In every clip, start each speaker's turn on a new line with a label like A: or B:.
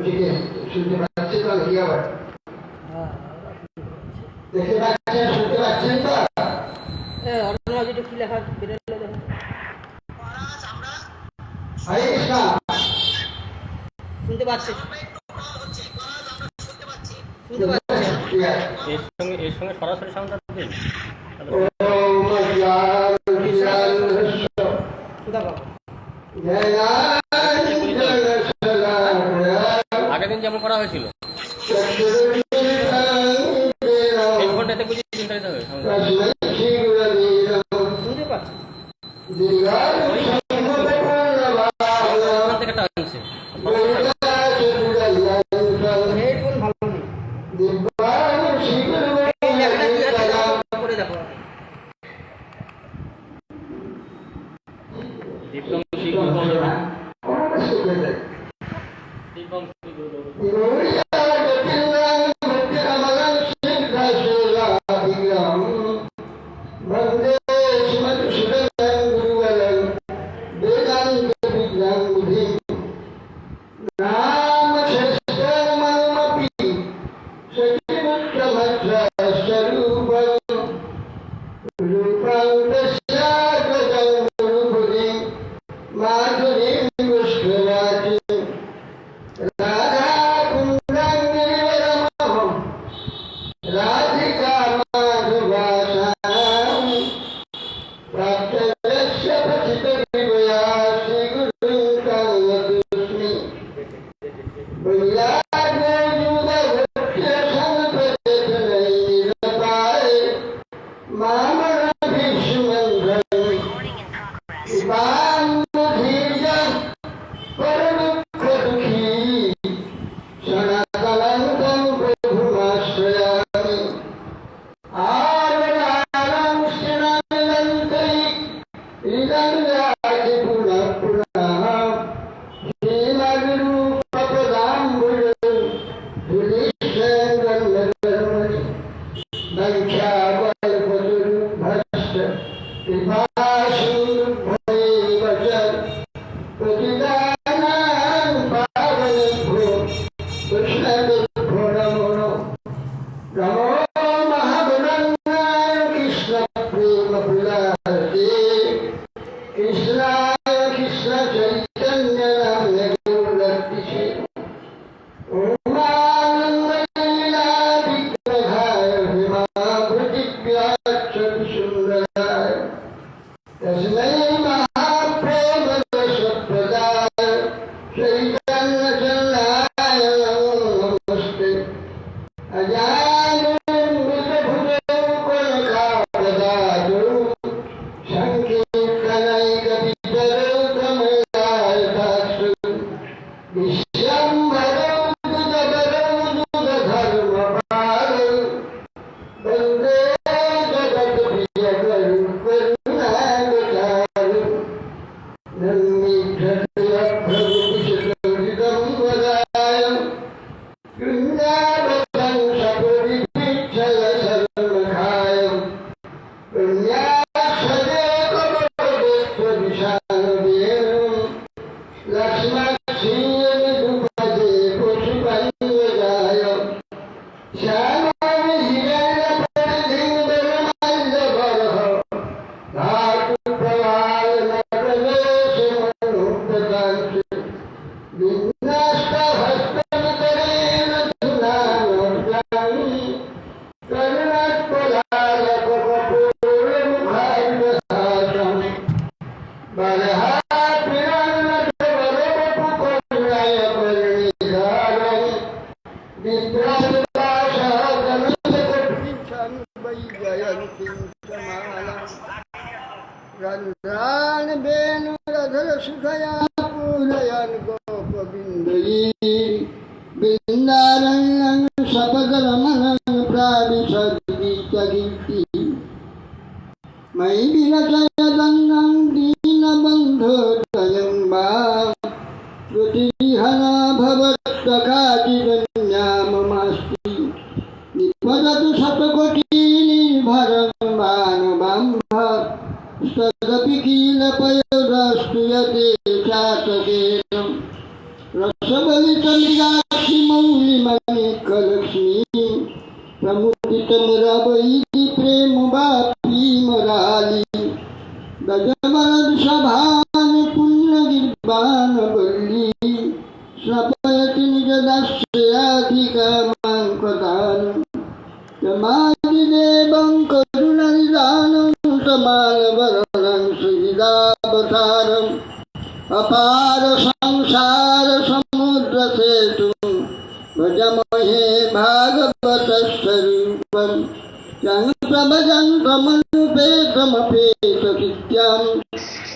A: ঠিক আছে, শুনতে পাচ্ছেন তো কি আবার? দেখতে পাচ্ছেন, শুনতে পাচ্ছেন তো?
B: অর্ণবাজিটা কি লেখা বেরোলো দেখো।
A: হরে কৃষ্ণ।
B: শুনতে পাচ্ছি, শুনতে পাচ্ছি।
C: এর সঙ্গে সরাসরি সাউন্ডটা দিন। আগের দিন যেমন করা হয়েছিল এই ঘন্টাতে বুঝি চিন্তারিত হবে
B: শুনতে পাচ্ছি।
C: থেকে টানছে
B: হেডফোন ভালো নেই। এই লেখাটা কি আছে করে দেখো।
C: দীপকম শিখুন দীপকম
A: रसबली चंद्रिका তোমরা বৈরি প্রেম বাপি মরালি গজবরদ সভান পুণ্য গির্বাণ বল্লি স্নপয়তি নিজ দাস্যাধিকামাং কদান তমাদি দেবং করুণানিদানং তমালবরণং সুহৃদাবতারং अपार संसार समुद्र सेतु भजमहे भागवत स्वरूपम प्रभजन्तमनुपेतमपेत विद्यां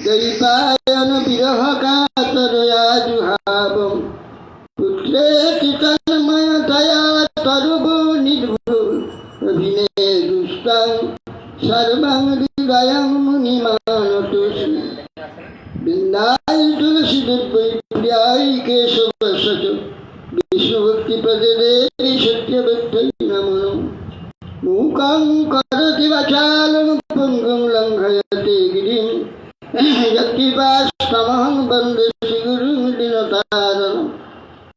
A: दैपायन विरह कातरया जुहावं पुत्रेति तन्मयतया तरुभो निर्भो अभिने दुष्टं सर्वं हृदयं मुनिमानतोऽस्मि वृंदाई तुलसी दुर्वै प्रियाई केशव सच विष्णु भक्ति प्रदे सत्य भक्ति नमो मूकं करति वाचालं पुंगं लंघयते गिरिं यत्किपास्तमहं वन्दे श्रीगुरुं दीनतारणं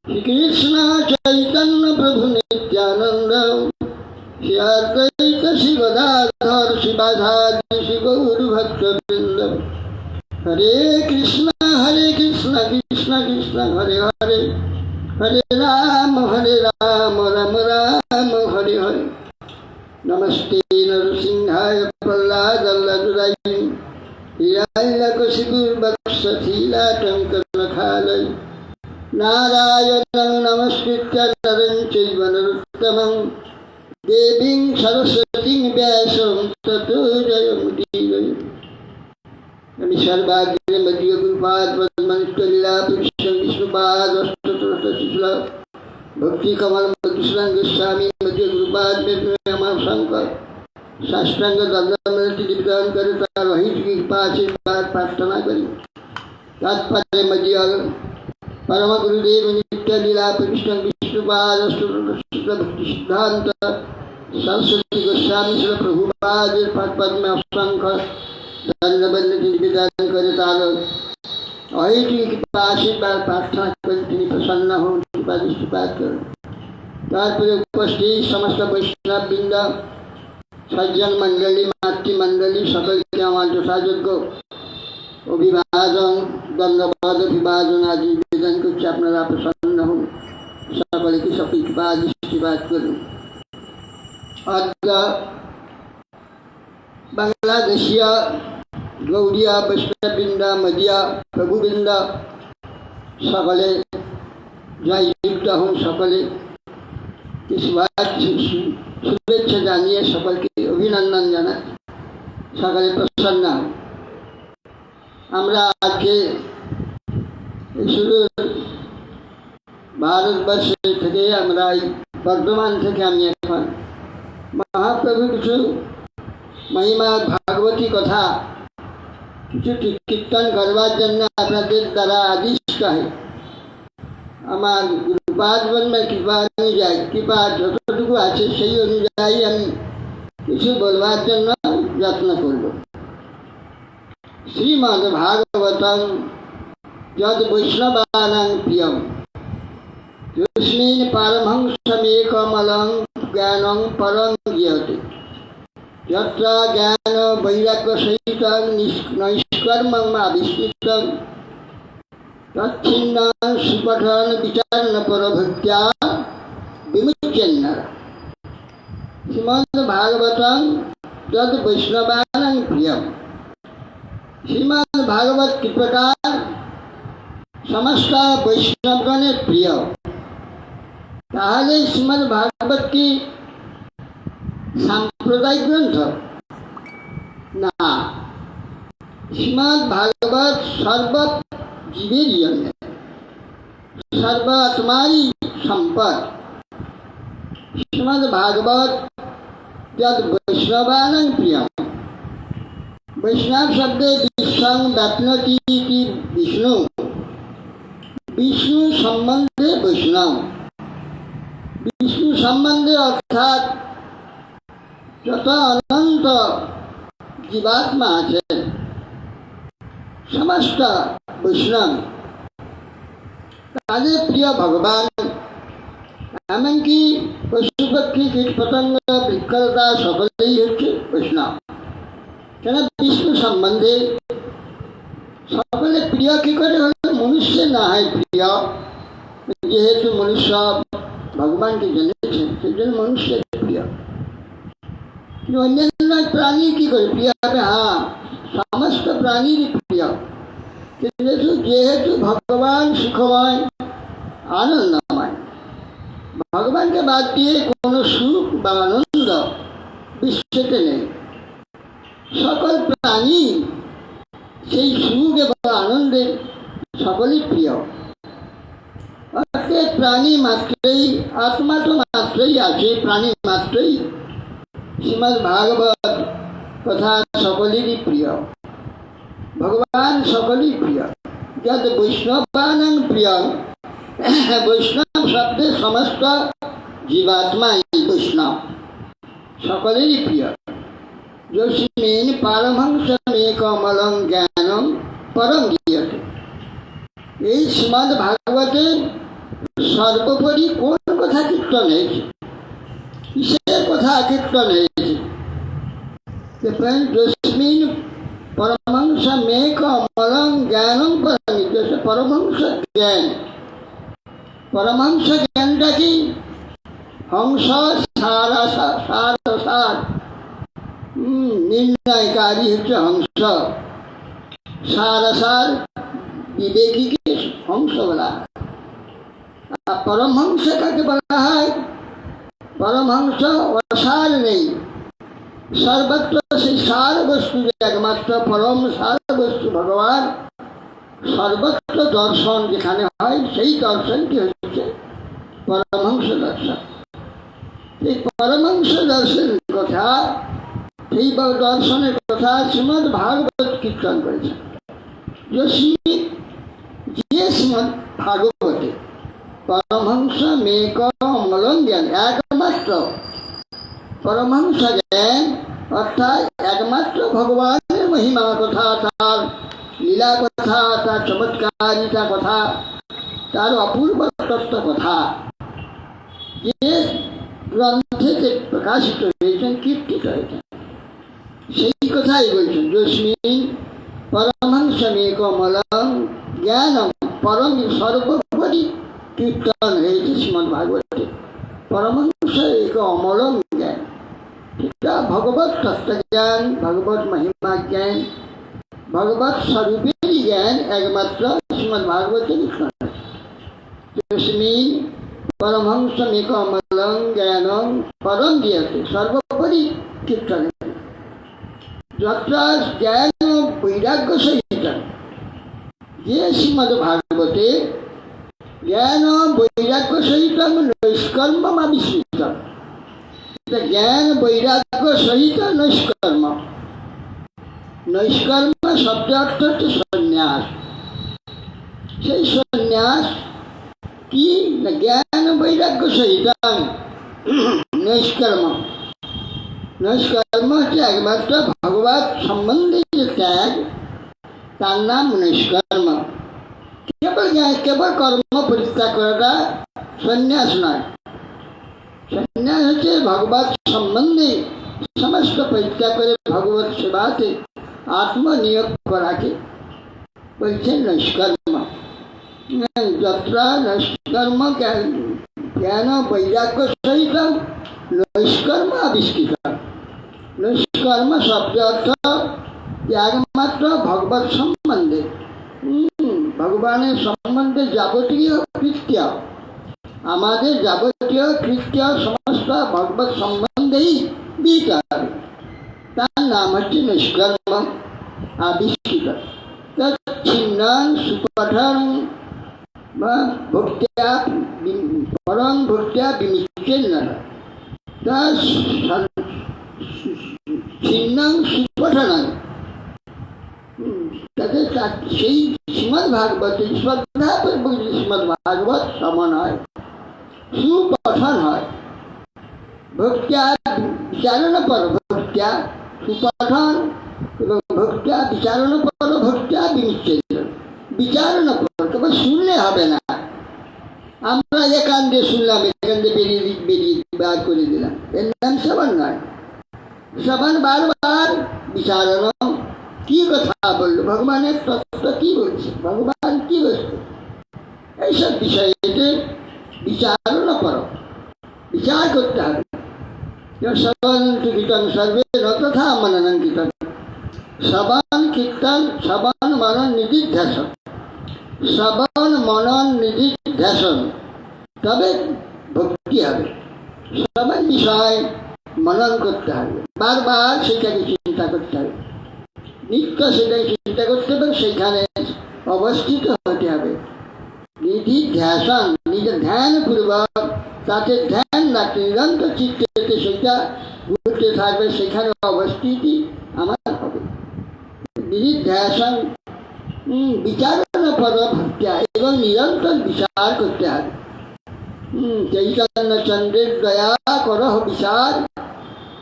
A: श्रीकृष्ण चैतन्य प्रभु नित्यानन्द श्री अद्वैत श्री गदाधर शिवाधारि श्री गौरभक्तवृन्द हरे कृष्ण कृष्ण कृष्ण हरे हरे हरे राम राम राम हरे हरे नमस्ते नरसिंहाय प्रह्लादल्लदुराय हिरण्यकशिपुर्वक्षस्थीलाटङ्कनखालय नारायणं नमस्कृत्य नरं चैव नरोत्तमं देवीं सरस्वतीं व्यासं ततो जयमुदीरये আমি সর্বাগ্রে মধ্য গুরুপাদ পদ্মনিষ্ঠলীলা পুষ্যং বিষ্ণুপাদ অষ্টতরশিশলা ভক্তি কমল কৃষ্ণ গোস্বামী মধ্য গুরুপাদ আমার শঙ্কর সাষ্টাঙ্গ দণ্ডমূর্তি নিবেদন করে তার অহিত কৃপা আশীর্বাদ প্রার্থনা করি তাৎপর্য মধ্য পরম গুরুদেব নিত্যলীলা পুষ্যং বিষ্ণুপাদ অষ্টতরশিশলা ভক্তি সিদ্ধান্ত सरस्वती गोस्वामी श्री प्रभुपाद पद्म असंख्य दंडबंद निवेदन करत आलो अहित आशीर्वाद प्रार्थना कर তিনি प्रसन्न হন কৃপা দৃষ্টিপাত করুন তারপরে উপস্থিত সমস্ত বৈষ্ণব বৃন্দ সজ্জন মণ্ডলী মাতৃমণ্ডলী সকলকে আমার যথাযোগ্য অভিবাদন দণ্ডবাদ অভিবাদন আদি নিবেদন করছি আপনারা প্রসন্ন হন সকলকে সকল কৃপা দৃষ্টিপাত করুন আজ বাংলাদেশিয়া গৌড়িয়া বৈষ্ণববৃন্দা মদিয়া প্রভুবৃন্দা সকলে যাই যুক্ত হন সকলে শুভেচ্ছা জানিয়ে সকলকে অভিনন্দন জানাই সকলে প্রসন্ন হন আমরা আজকে শুধু ভারতবর্ষে থেকে আমরা বর্ধমান থেকে আমি এখন মহাপ্রভু কিছু মহিমা ভাগবতী কথা কিছু কীর্তন করবার জন্য আপনাদের দ্বারা আদিষ্ট হয় আমার গুরুপাদ বর্মার কৃপা অনুযায়ী কৃপা যতটুকু আছে সেই অনুযায়ী আমি কিছু বলবার জন্য যত্ন করব শ্রীমদ্ ভাগবতং যদ বৈষ্ণবানাং প্রিয়ম यस्मिन् पारमहंसमेकमलं ज्ञानं परं ज्ञेयते यत्र ज्ञान वैराग्यसहितं नैष्कर्म्यम् आविष्कृतं तच्छिन्नं सुपठन विचारण परभक्त्या विमुच्यन्नर श्रीमद् भागवतं यद् वैष्णवानां प्रियं श्रीमद् भागवत की प्रकार समस्त वैष्णवगणेर प्रिय তাহলে শ্রীমদ্ ভাগবত কি সাম্প্রদায়িক গ্রন্থ না শ্রীমদ্ ভাগবত সর্ব জীবের জন্য সর্ব আত্মারই সম্পদ শ্রীমদ্ ভাগবত যদ বৈষ্ণবানাং প্রিয় वैष्णव शब्द विश्वं व्याप्नोति इति विष्णु विष्णु सम्बन्धे वैष्णव विष्णु सम्बन्धे अर्थात যত অনন্ত জীবাত্মা আছে সমস্ত বৈষ্ণব তাদের প্রিয় ভগবান এমনকি পশু পশুপক্ষী কীটপতঙ্গ বৃক্ষলতা সকলেই হচ্ছে বৈষ্ণব। কেন বিষ্ণু সম্বন্ধে সকলে প্রিয় কি করে হলো? মনুষ্য না হয় প্রিয়, যেহেতু মনুষ্য ভগবানকে জেনেছেন সেই জন্য মনুষ্যের প্রিয়। কিন্তু অন্যান্য প্রাণী কি করে প্রিয় হবে? হ্যাঁ, সমস্ত প্রাণীরই প্রিয়, কিন্তু যেহেতু ভগবান সুখময় আনন্দময়, ভগবানকে বাদ দিয়ে কোনো সুখ বা আনন্দ বিশ্বতে নেই। সকল প্রাণী সেই সুখ এবং আনন্দের সকলেই প্রিয়। অর্থাৎ প্রাণী মাত্রই, আত্মা তো মাত্রই আছে, প্রাণী মাত্রই শ্রীমদ্ ভাগবত কথা সকলেরই প্রিয়। ভগবান সকলেই প্রিয়। যদ বৈষ্ণবানাং প্রিয়, বৈষ্ণব শব্দের সমস্ত জীবাত্মাই বৈষ্ণব, সকলেরই প্রিয়। যস্মিন পারমহংসমেকমলং জ্ঞানম পরম গীয়তে। এই শ্রীমদ্ ভাগবতে সর্বোপরি কোন কথা কীর্তন হয়েছে? কিসের কথা কীর্তন হয়েছে? যস্মিন পরমহংসমেকমলং জ্ঞানম পরম গীয়তে। পরমহংস জ্ঞান, পরমহংস জ্ঞানটা কি? হংস সার নির্ণয়কারী হচ্ছে হংস, সার বিবেকীকে হংস বলা হয়। আর পরমহংস কাকে বলা হয়? পরমহংস অসার নেই, সর্বত্র সেই সার বস্তু, একমাত্র পরম সার বস্তু ভগবান। সর্বত্র দর্শন যেখানে হয় সেই দর্শনটি হচ্ছে পরমহংস দর্শন। এই পরমহংস দর্শনের কথা, সেই দর্শনের কথা শ্রীমদ্ ভাগবত কীর্তন করেছেন। যে শ্রীমদ্ ভাগবতে পরমহংস মেকমলং জ্ঞান, একমাত্র পরমহংস জ্ঞান, অর্থাৎ একমাত্র ভগবানের মহিমা কথা, তার লীলা কথা, তার চমৎকারিতা কথা, তার অপূর্ব তত্ত্ব কথা যে গ্রন্থে প্রকাশিত হয়েছেন, কীর্তিত হয়েছেন, সেই কথাই বলছেন। যস্মিন পরমহংসমেকমলং জ্ঞানম পরম, সর্বোপরি কীর্তন হয়েছে শ্রীমদ্ ভাগবতে পরমহংস এক অমলং জ্ঞান। এটা ভগবত তত্ত্বজ্ঞান, ভগবত মহিমা জ্ঞান, ভগবত স্বরূপেরই জ্ঞান একমাত্র শ্রীমদ্ ভাগবতে কীর্তন হয়েছে। যস্মিন পরমহংসমেকমলং জ্ঞানম পরম গীয়তে, সর্বোপরি কীর্তন। যত্র জ্ঞান বৈরাগ্য সহিত, যে শ্রীমদ্ ভাগবতে জ্ঞান বৈরাগ্য সহিত নৈষ্কর্মম আবিষ্কৃত। জ্ঞান বৈরাগ্য সহিত নৈষ্কর্ম, নৈষ্কর্ম শব্দ অর্থ হচ্ছে সন্ন্যাস। সেই সন্ন্যাস কি? জ্ঞান বৈরাগ্য সহিত নৈষ্কর্ম। নৈষ্কর্ম হচ্ছে একমাত্র ভগবত সম্বন্ধে যে ত্যাগ, তার নাম নৈষ্কর্ম। কেবল কর্ম পরিত্যাগ করাটা সন্ন্যাস নয়। সন্ন্যাস হচ্ছে ভগবত সম্বন্ধে সমস্ত পরিত্যাগ করে ভগবত সেবাতে আত্মনিয়োগ করাকে বলছেন নৈষ্কর্ম। যত্র নৈষ্কর্ম জ্ঞান বৈরাগ্য সহিত নৈষ্কর্ম আবিষ্কৃত। নৈষ্কর্ম শব্দ অর্থ একমাত্র ভগবত সম্বন্ধে, ভগবানের সম্বন্ধে যাবতীয় কৃত্য, আমাদের যাবতীয় কৃত্য সমস্ত ভগবত সম্বন্ধেই বিচার, তার নাম হচ্ছে নৈষ্কর্ম আবিষ্কৃত। ছিন্নং সুপঠং বা ভক্ত্যা পরং ভক্ত্যা বিমিচ্ছেন্ন, ছিন্নং সুপঠনং, তাতে সেই শ্রীমদ্ ভাগবত শ্রদ্ধাপূর্বক যদি শ্রীমদ্ ভাগবত শ্রবণ হয়, সুপঠন হয়, ভক্ত্যা বিচারণ পর ভক্ত্যা সুপঠন এবং ভক্ত্যা বিচারণ পর ভক্ত্যা বিনিচ্ছেদ। বিচারণ পর কেবল শুনলে হবে না, আমরা একান দিয়ে শুনলাম, এখান দিয়ে বেরিয়ে করে দিলাম, এর নাম শ্রবণ নয়। শ্রবণ বারবার বিচারণ, কি কথা বললো, ভগবানের তত্ত্ব কি বলছে, ভগবান কি বলছে, এইসব বিষয়ে বিচারণ করো, বিচার করতে হবে। শ্রবণ কীর্তন সর্বে রথা মনন কীর্তন, শ্রবণ কীর্তন শ্রবণ মনন নিধিধ্যাসন, শ্রবণ মনন নিধিধ্যাসন, তবে ভক্তি হবে। শ্রবণ বিষয় মনন করতে হবে, বারবার সেটাকে চিন্তা করতে হবে, নিত্য সেটাকে চিন্তা করতে হবে, সেখানে অবস্থিত হতে হবে। নিধিধ্যাসন, নিজের ধ্যানপূর্বক তাতে ধ্যান রাখতে, নিরন্তর চিত্তে সেটা ঘুরতে থাকবে, সেখানে অবস্থিতি আমার হবে। নিধিধ্যাসন, বিচারণ পর ভক্ত্যা, এবং নিরন্তর বিচার করতে হবে। চৈতন্য চন্দ্রের দয়া করহ বিচার,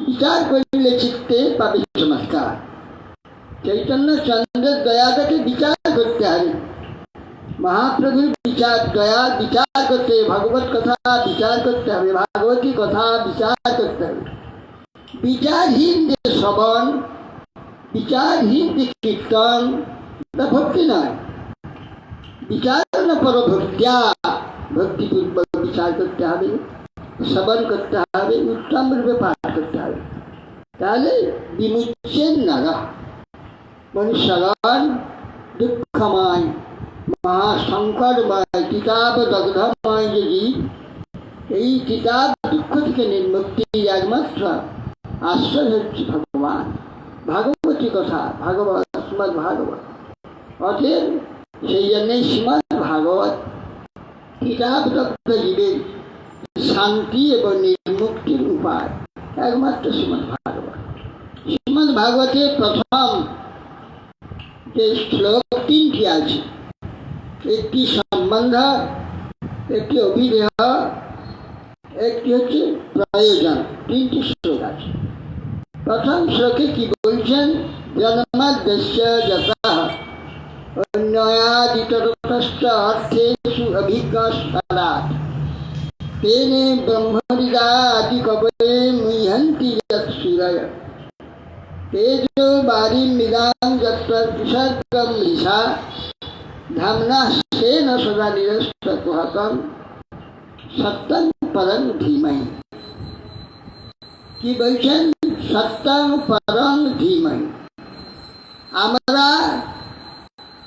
A: বিচার করলে চিত্তে পাবে চমৎকার। চৈতন্য চন্দ্রের দয়াটাকে বিচার করতে হবে, মহাপ্রভুর বিচার, দয়া বিচার করতে, ভগবত কথা বিচার করতে হবে, ভাগবতী কথা বিচার করতে হবে। বিচারহীন যে শ্রবণ, বিচারহীন যে কীর্তন, তা ভক্তি নয়। বিচারণ পর ভক্ত্যা, ভক্তিপূর্বক বিচার করতে হবে, শ্রবণ করতে হবে, উত্তম রূপে পাঠ করতে হবে, তাহলে বিমুচ্ছেন নারা। মনুষ্যগণ দুঃখময়, মহাসংকটময়, কিতাব দগ্ধময় যে জীব, এই কিতাব দুঃখ থেকে নির্মুক্তির একমাত্র আশ্রয় হচ্ছে ভগবান, ভাগবতী কথা, ভাগবত, শ্রীমদ্ ভাগবত। অতএব সেই জন্যই শ্রীমদ্ ভাগবত কিতাব দগ্ধ জীবের শান্তি এবং নির্মুক্তির উপায় একমাত্র শ্রীমদ্ ভাগবত। শ্রীমদ্ ভাগবতের প্রথম যে শ্লোক তিনটি আছে, একটি সম্বন্ধ, একটি অভিদেহ, একটি হচ্ছে প্রয়োজন, তিনটি শ্লোক আছে। প্রথম শ্লোকে কি বলছেন, জন্মাদ্যস্য যতঃ অন্যয়াদিতরতশ্চ অর্থেষু অভিজ্ঞস্বরাট, তেনে ব্রহ্মবিদাদি কবয়ে মুহ্যন্তি যৎসূরয়, তেজো বারিমিদাং যত্র বিসর্গম মৃষা, ধামনা সেন সদা নিরস্তকুহকম সত্যং পরং ধীমহি। কি বলছেন, সত্যং পরং ধীমহি। আমরা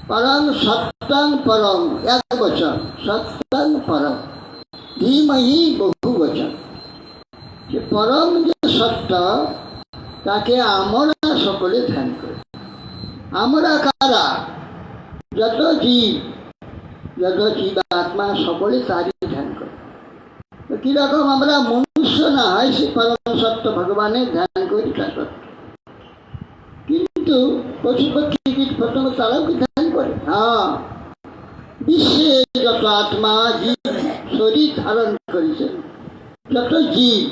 A: পরং, সত্যং পরং এক বচন, সত্যং পরং, ধীমহি বহু বচন। যে পরম যে সত্য, তাকে আমরা সকলে ধ্যান করি। আমরা কারা? যত জীব, যত জীবাত্মা সকলে তারই ধ্যান করে। তো কিরকম আমরা মনুষ্য না হয়, সে পরম সত্য ভগবানের ধ্যান করি, কিন্তু পশু পক্ষী কীট পতঙ্গ তারাও কি ধ্যান করে? হ্যাঁ, বিশ্বে যত আত্মা জীব শরীর ধারণ করেছেন, যত জীব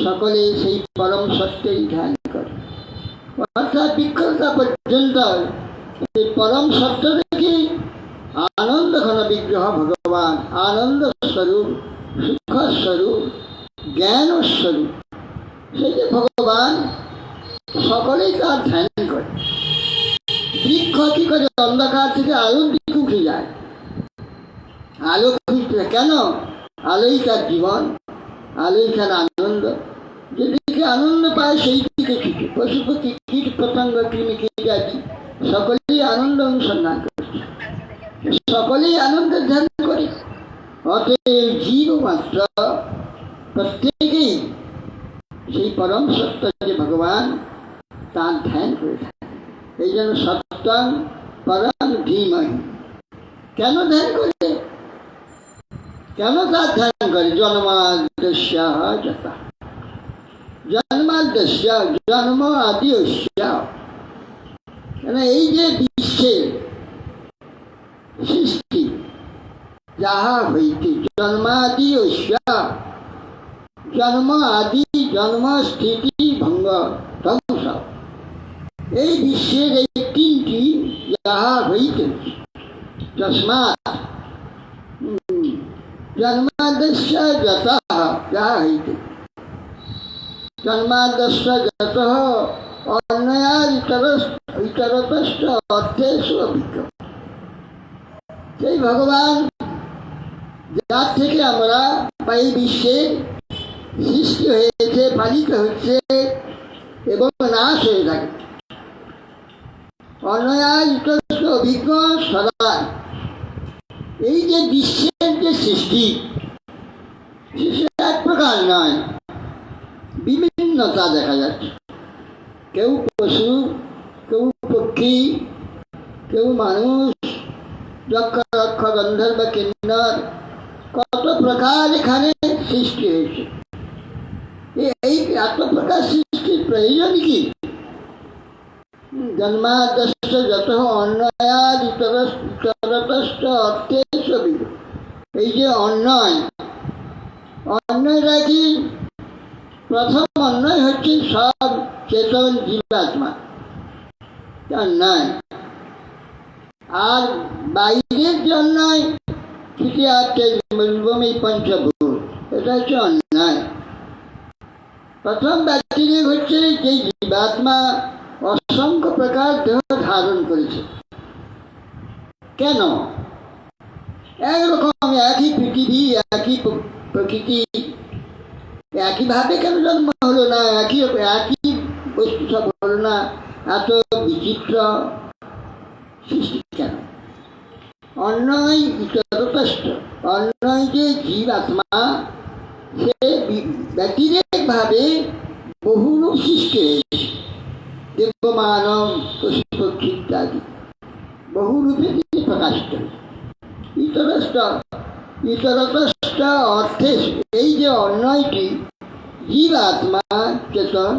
A: সকলে সেই পরম সত্যেই ধ্যান করে। অর্থাৎ বিক্ষতা পর্যন্ত এই পরম সত্য দেখি আনন্দ ঘন বিগ্রহ ভগবান, আনন্দ স্বরূপ, সুখ স্বরূপ, জ্ঞান স্বরূপ, সেই যে ভগবান, সকলেই তার ধ্যান করে। বৃক্ষ কি করে অন্ধকার থেকে আলোর দিকে উঠে যায়? আলো খুঁজতে, কেন? আলোই তার জীবন, আলোই তার আনন্দ। যেদিকে আনন্দ পায় সেই দিকে ছুটে। পশু পক্ষী কীট পতঙ্গ কৃমি কীটাদি সকলেই আনন্দ অনুসন্ধান করছে, সকলেই আনন্দের ধ্যান করে। অতএব জীব মাত্র প্রত্যেকেই সেই পরম সত্য যে ভগবান, তার ধ্যান করে থাকে। এই জন্য সত্যং পরং ধীমহি। কেন ধ্যান করে? কেন তার ধ্যান করে? জন্মাদ্যস্য যতঃ, জন্মাদ্যস্য, জন্ম আদি অস্য। কেন এই যে বিশ্বের সৃষ্টি যাহা হইতে, জন্মাদি অস্য, জন্ম আদি, জন্ম স্থিতি ভঙ্গ ধ্বংস, এই বিশ্বের এই তিনটি যাহা হইতে, তস্মাৎ জন্মাদ্যস্য যতঃ, যাহা হইতে, জন্মাদ্যস্য যতঃ অন্যয়ার ইতরতশ্চ অর্থেষু অভিজ্ঞ। সেই ভগবান যার থেকে আমরা বা এই বিশ্বের সৃষ্টি হয়েছে, পালিত হচ্ছে এবং নাশ হয়ে থাকে, অন্যয়ার ইতরস্য অভিজ্ঞ সদা। এই যে বিশ্বের যে সৃষ্টি, এক প্রকার নয়, বিভিন্নতা দেখা যাচ্ছে। কেউ পশু, কেউ পক্ষী, কেউ মানুষ, যক্ষ রক্ষ গন্ধর্ব কিন্নর, কত প্রকার এখানে সৃষ্টি হয়েছে। এই এত প্রকার সৃষ্টির প্রয়োজন কি? জন্মাদ্যস্য যতঃ অন্যয়াদ ইতরতশ্চ অর্থেষু অভিজ্ঞ। এই যে অন্যয়, অন্যয়টা কি? প্রথম অন্যয় হচ্ছে সব চেতন জীবাত্মা, অন্যয়। আর বাইরের যে অন্যয়, তৃতীয় এই পঞ্চভূত, এটা হচ্ছে অন্যয়। প্রথম ব্যক্তিটি হচ্ছে যে জীবাত্মা অসংখ্য প্রকার দেহ ধারণ করেছে। কেন? একরকম একই পৃথিবী, একই প্রকৃতি, একইভাবে কেন জন্ম হলো না? একই বস্তু সব হলো না? এত বিচিত্র সৃষ্টি কেন? অন্যয় ইতরতশ্চ, অন্যয় যে জীবাত্মা, সে ব্যতিরেকভাবে বহুরূপ সৃষ্টি হয়েছে। দেব, মানব, পশু পক্ষী ইত্যাদি বহুরূপে তিনি প্রকাশিত হয়েছে। ইতরতশ্চ অর্থে, এই যে অন্যয়টি জীবাত্মা চেতন,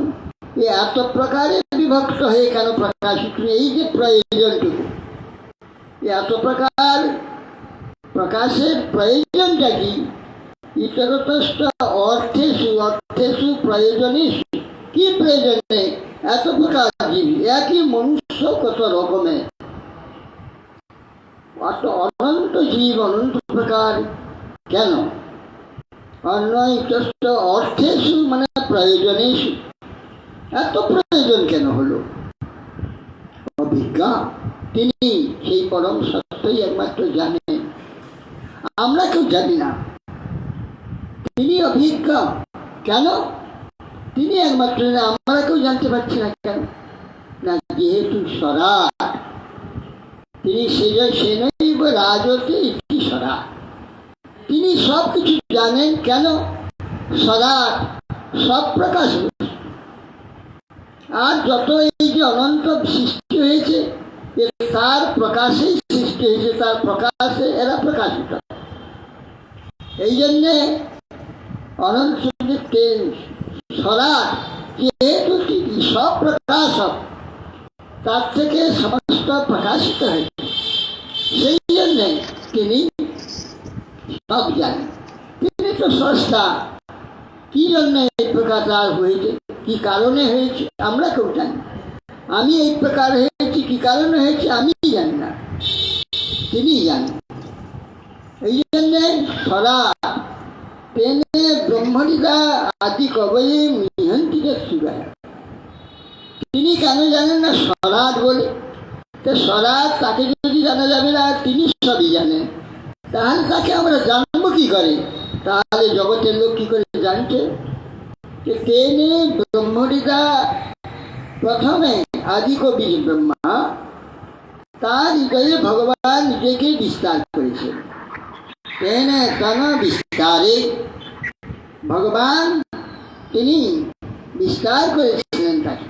A: এত প্রকারে বিভক্ত হয়ে কেন প্রকাশিত? এই যে প্রয়োজনটুকু, এত প্রকার প্রকাশের প্রয়োজনটা কি? ইতরতশ্চ অর্থেষু, অর্থেষু প্রয়োজনেষু, কি প্রয়োজনে? এত প্রকার জীব, একই মনুষ্য কত রকমের, অত অনন্ত জীব, অনন্ত প্রকার কেন? অন্যয় ইতরতশ্চ অর্থেষু মানে প্রয়োজনেষু, এত প্রয়োজন কেন হলো? অভিজ্ঞা, তিনি সেই পরম সত্যই একমাত্র জানেন, আমরা কেউ জানি না। তিনি অভিজ্ঞ। কেন? তিনি একমাত্র, আমরা কেউ জানতে পারছি না। কেন না? যেহেতু স্বরাট, তিনি সেনৈব রাজতে ইতি স্বরাট, তিনি সব কিছু জানেন। কেন? স্বরাট, সব প্রকাশ। আর যত এই যে অনন্ত সৃষ্টি হয়েছে, তার প্রকাশেই সৃষ্টি হয়েছে, তার প্রকাশে এরা প্রকাশিত। এই জন্যে অনন্ত স্বরাট, যেহেতু সব প্রকাশক, তার থেকে সমস্ত প্রকাশিত হয়েছে, সেই জন্যে তিনি সব জানেন। তিনি তো স্রষ্টা। কি জন্য এই প্রকার তার হয়েছে, কি কারণে হয়েছে, আমরা কেউ জানি। আমি এই প্রকার হয়েছি, কি কারণে হয়েছে, আমি জানি না, তিনি জানেন। এই জন্যে স্বরাট, তেনে ব্রহ্মবিদা আদি কবয়ে মিহন্তি সুগায়। তিনি কেন জানেন না? স্বরাট বলে। তো স্বরাট, তাকে যদি জানা যাবে না, তিনি সবই জানেন, তাহলে তাকে আমরা জানবো কি করে? তাহলে জগতের লোক কি করে জানছে? তেনে ব্রহ্মবিদা, প্রথমে আদি কবি ব্রহ্মা, তার হৃদয়ে ভগবান নিজেকে বিস্তার করেছেন। তেনে তন বিস্তারে, ভগবান তিনি বিস্তার করেছিলেন তাকে।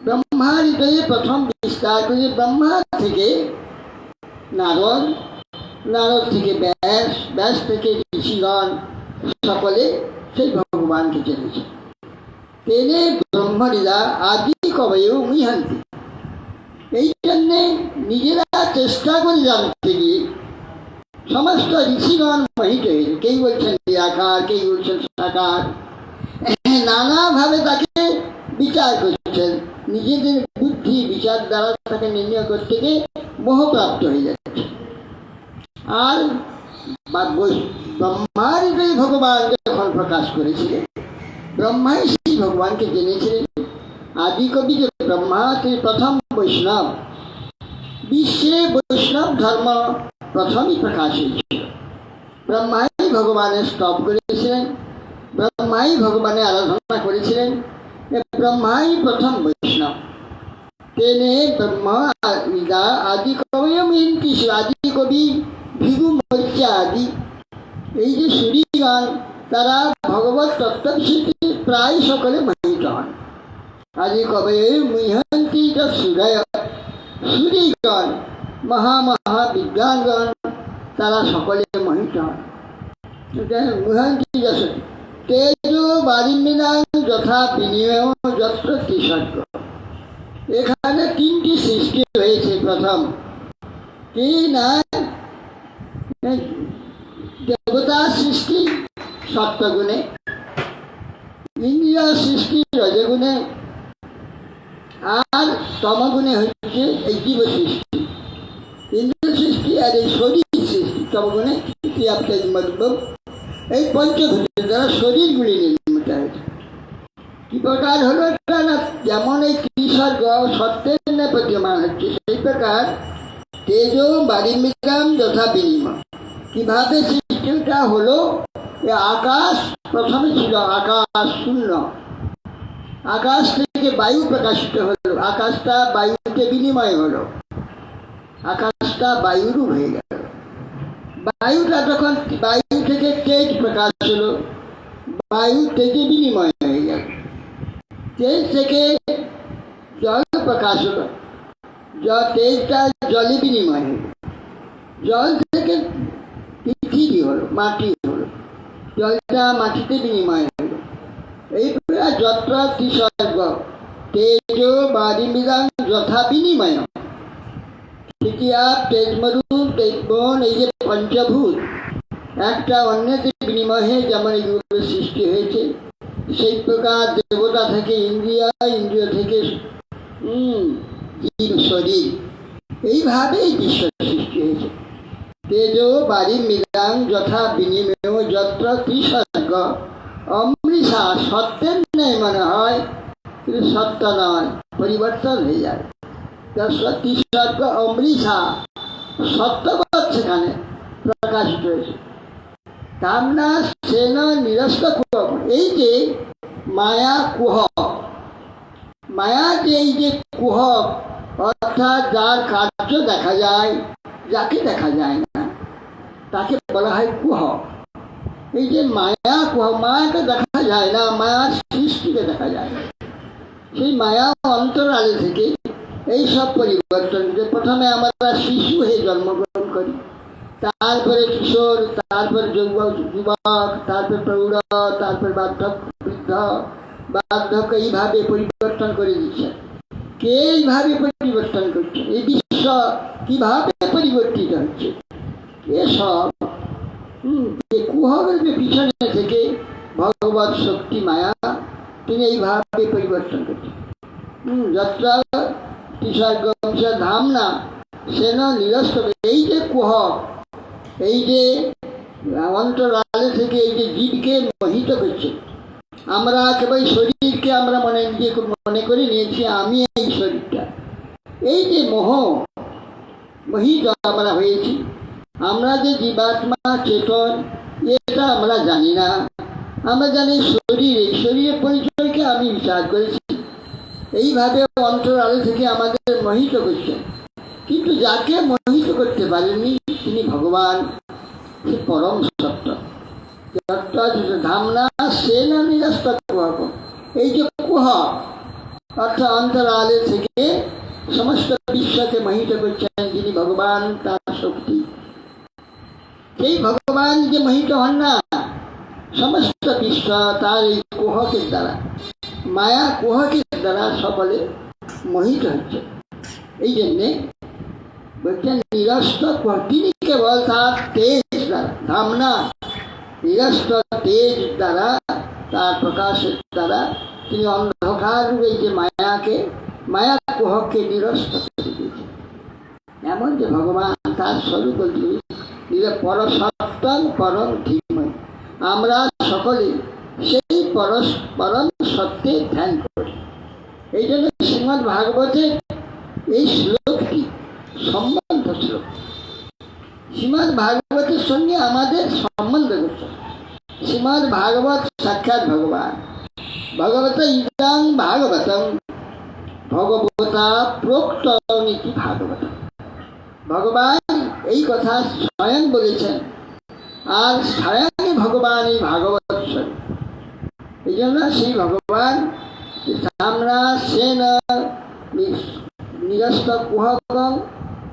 A: ব্রহ্মার হৃদয়ে প্রথম বিস্তার করে, ব্রহ্মা থেকে নারদ, নারদ থেকে ব্যাস, ব্যাস থেকে ঋষিগণ, সকলে সেই ভগবানকে জেনেছে। তেনে ব্রহ্মলীলা আদি কবয়ে মিহন্তি। এই জন্যে নিজেরা চেষ্টা করে জানতে গিয়ে সমস্ত ঋষিগণ মোহিত হয়েছে। কেউ বলছেন নিরাকার, কেউ বলছেন সাকার, নানাভাবে তাকে বিচার করছেন। নিজেদের বুদ্ধি বিচার দ্বারা তাকে নির্ণয় করতে গিয়ে মোহপ্রাপ্ত হয়ে যাচ্ছে। আর ব্রহ্মার ভগবান যখন প্রকাশ করেছিলেন, ব্রহ্মাই সেই ভগবানকে জেনেছিলেন। আদি কবি যে ব্রহ্মা তিনি প্রথম বৈষ্ণব, বিশ্বে বৈষ্ণব ধর্ম প্রথমই প্রকাশ হয়েছিল। ব্রহ্মাই ভগবানের স্তব করেছিলেন, ব্রহ্মাই ভগবানের আরাধনা করেছিলেন, ব্রহ্মাই প্রথম বৈষ্ণব। তেনে ব্রহ্ম আদি কবি মিন্তি, আদি কবি ভৃগু মৌর্য আদি এই যে সুরীগণ তারা ভগবত তত্ত্ব বিষয়ে প্রায় সকলে মোহিত হন। আদি কবে মুহন্তি সুরয়, সুরীগণ মহাবিজ্ঞানগণ তারা সকলে মোহিত হন। মুহন্তি তেজো বারিমিনাং যথা বিনিময় যত্র ত্রিসর্গ। এখানে তিনটি সৃষ্টি হয়েছে। প্রথম কি না, দেবতা সৃষ্টি সত্যগুণে, ইন্দ্রিয় সৃষ্টি রজগুণে, আর তমগুণে হচ্ছে এই জীব সৃষ্টি। ইন্দ্রিয় সৃষ্টি আর এই শরীর সৃষ্টি তমগুণে এই পঞ্চভূতের দ্বারা শরীরগুলি নির্মিত হয়েছে। কি প্রকার হলো এটা না, যেমন এই ত্রিসর্গ সত্যের প্রতীয়মান হচ্ছে, সেই প্রকার তেজো বারিমিকাম যথা বিনিময়। কিভাবে সৃষ্টিটা হলো, আকাশ প্রথমে ছিল আকাশ শূন্য, আকাশ থেকে বায়ু প্রকাশিত হলো, আকাশটা বায়ুতে বিনিময় হলো, আকাশটা বায়ুরূপ হয়ে গেল। বায়ুটা তখন বায়ু থেকে তেজ প্রকাশ হলো, বায়ু তেজে বিনিময় হয়ে গেল। তেজ থেকে জল প্রকাশ হলো, তেজটা জলে বিনিময় হয়ে গেল। জল থেকে পৃথিবী হলো, মাটি হলো, জলটা মাটিতে বিনিময় হলো। এই যত্র ত্রিসর্গ তেজ বারিমিদাং যথা বিনিময়। তৃতীয়া তেজমরু তেজবন, এই যে পঞ্চভূত একটা অন্যতে বিনিময় হয়ে যেমন এইগুলো সৃষ্টি হয়েছে, সেই প্রকার দেবতা থেকে ইন্দ্রিয়, ইন্দ্রিয় থেকে জীব শরীর, এইভাবেই বিশ্ব সৃষ্টি হয়েছে। তেজ বারিমিদাং যথা বিনিময় যত্র ত্রিসর্গ অমৃষা। সত্যের নেই মনে হয়, কিন্তু সত্য নয়, পরিবর্তন হয়ে যায়। ত্রিসর্গ অমৃষা সত্যবৎ সেখানে প্রকাশিত হয়েছে। কামনা সেন নিরস্ত কুহ, এই যে মায়া কুহ, মায়া যে এই যে কুহ অর্থাৎ যার কার্য দেখা যায়, যাকে দেখা যায় না তাকে বলা হয় কুহ। এই যে মায়া কুহ, মায়াকে দেখা যায় না, মায়ার সৃষ্টিকে দেখা যায় না। সেই মায়া অন্তরালে থেকে এই সব পরিবর্তন, যে প্রথমে আমরা শিশু হয়ে জন্মগ্রহণ করি, তারপরে কিশোর, তারপরে যুবক, তারপরে প্রৌঢ়, তারপরে বার্ধক্য, বৃদ্ধ, বার্ধক্য, এইভাবে পরিবর্তন করে দিচ্ছে। কে এইভাবে পরিবর্তন করছে? এই বিশ্ব কিভাবে পরিবর্তিত হচ্ছে? এসব কুহরের পিছনে থেকে ভগবত শক্তি মায়া তিনি এইভাবে পরিবর্তন করছেন। যত্র ত্রিসর্গ ধামনা সেন নিরস্ত, এই যে কুহ, এই যে অন্তরালে থেকে এই যে জীবকে মোহিত করছে। আমরা কেবল শরীরকে আমরা মনে করে নিয়েছি আমি এই শরীরটা, এই যে মোহিত আমরা হয়েছি। আমরা যে জীবাত্মা চেতন এটা আমরা জানি না, আমরা জানি শরীর, এই শরীরের পরিচয়কে আমি বিচার করেছি। এইভাবে অন্তরালে থেকে আমাদের মোহিত করছেন, কিন্তু যাকে মোহিত করতে পারেননি তিনি ভগবান, পরম সত্য। ধামনা সেন নিরস্ত কুহ, এই যে কুহ অর্থাৎ অন্তরালে থেকে সমস্ত বিশ্বকে মোহিত করছেন যিনি ভগবান, তার শক্তি। সেই ভগবান যে মোহিত হন না, সমস্ত বিশ্ব তার এই কুহকের দ্বারা, মায়া কুহকের দ্বারা সকলে মোহিত হচ্ছে। এই জন্যে বলছেন নিরস্ত কুহ, তিনি কেবল তার তেজ দ্বারা, ধামনা নিরস্ত তেজ দ্বারা, তার প্রকাশের দ্বারা তিনি অন্ধকার এই যে মায়াকে, মায়া কুহকে নিরস্ত করে দিয়েছেন। এমন যে ভগবান তার স্বরূপ পরসত্তম পরম ধীময়। আমরা সকলে সেই পরম সত্যের ধ্যান করি। এই জন্য শ্রীমদ্ ভাগবতের এই শ্লোকটি সম্বন্ধ শ্লোক। শ্রীমদ্ ভাগবতের সঙ্গে আমাদের সম্বন্ধ করতে। শ্রীমদ্ ভাগবত সাক্ষাৎ ভগবান। ভগবত ইদং ভাগবতম ভগবতা প্রোক্ত নীতি ভাগবত। ভগবান এই কথা স্বয়ং বলেছেন, আর স্বয়ং ভগবান এই ভাগবত স্বরূপ। এই জন্য সেই ভগবান আমরা সেন নিরস্ত কুহকং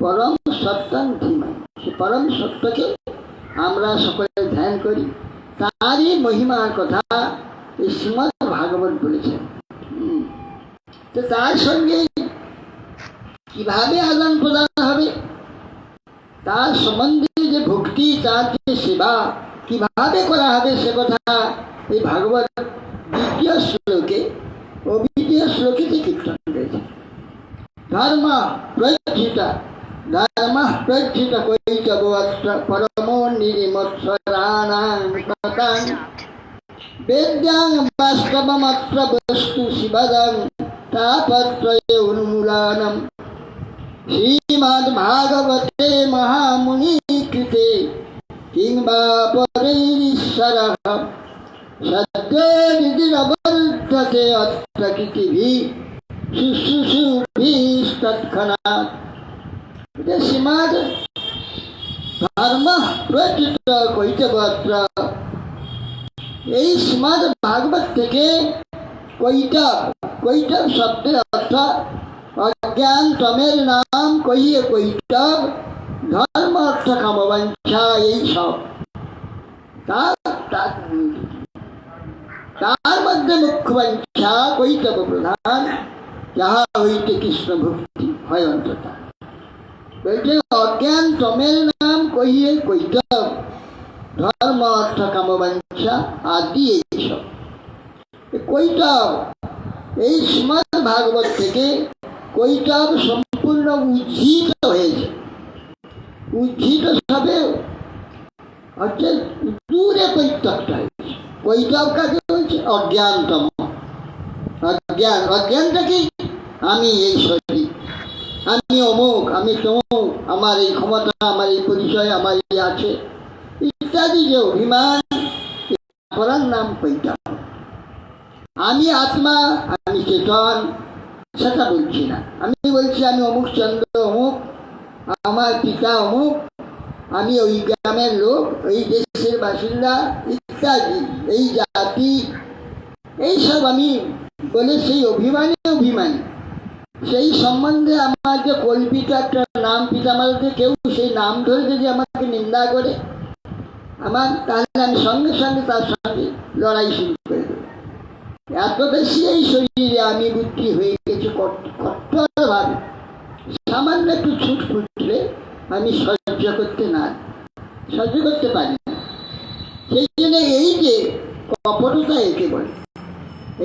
A: পরম সত্যং ধীমহি। সে পরম সত্যকে আমরা সকলে ধ্যান করি। তারই মহিমার কথা এই শ্রীমদ্ ভাগবত বলেছেন। তো তার সঙ্গে কিভাবে আদান প্রদান হবে, তার সম্বন্ধে যে ভক্তি, তার যে সেবা কিভাবে করা হবে, সে কথা এই ভাগবত দ্বিতীয় শ্লোকে ও দ্বিতীয় শ্লোকেতে কীর্তন রয়েছে। ধর্ম প্রজ্জিত কৈতবত্র পরমো নিরিমৎসরাণাং ততাং বেদ্যাং বাস্তবমত্র বস্তু শিবদং তাপত্রয়ে উন্মূলনম। শ্রীমদ্ ভাগবতে মহামুনি কৃতে কিংবা পরৈরীশ্বরঃ সদ্যো নিধিরবর্ধতে অত্র কৃতিভিঃ শুশ্রূষুভিস্তৎক্ষণাৎ। এটা শ্রীমদ্ ধর্ম প্রচিত কৈতবত্র। এই শ্রীমদ্ ভাগবত থেকে কৈতব, কৈতব শব্দের অর্থ অজ্ঞান, তমের নাম কহিয়ে কৈতব, ধর্ম অর্থ কামবাঞ্ছা, এই সব। তার মধ্যে মুখ্য বাঞ্ছা কৈতব প্রধান, যাহা হইতে কৃষ্ণ ভক্তি হয় অন্তত। বলছে অজ্ঞান তমের নাম কহিয়ে কৈতব, ধর্ম অর্থ কামবাঞ্ছা আদি এইসব। কৈতব এই শ্রীমদ্ ভাগবত থেকে কৈতব সম্পূর্ণ উজ্জীত হয়েছে। উজ্জীত সবে হচ্ছে দূরে পরিত্যক্ত হয়েছে। কৈতব কাকে বলছে? অজ্ঞানতম। অজ্ঞান, অজ্ঞানটা কি? আমি এই শরীর, আমি অমুক, আমি তমুক, আমার এই ক্ষমতা, আমার এই পরিচয়, আমার এই আছে ইত্যাদি যে অভিমান, করার নাম কৈতব। আমি আত্মা, আমি চেতন, সেটা বলছি না। আমি বলছি আমি অমুক চন্দ্র অমুক, আমার পিতা অমুক, আমি ওই গ্রামের লোক, ওই দেশের বাসিন্দা ইত্যাদি, এই জাতি, এইসব আমি বলে সেই অভিমানী অভিমানী। সেই সম্বন্ধে আমার যে কল্পিত একটা নাম, পিতামাতাকে কেউ সেই নাম ধরে যদি আমাকে নিন্দা করে আমার, তাহলে আমি সঙ্গে সঙ্গে তার সঙ্গে লড়াই শুরু করে দেব। এত বেশি এই শরীরে আমি বুদ্ধি হয়ে গেছি কঠোরভাবে। সামান্য একটু ছুট ফুটলে আমি সহ্য করতে পারি না। সেই জন্য এই যে কপটতা একে বলে,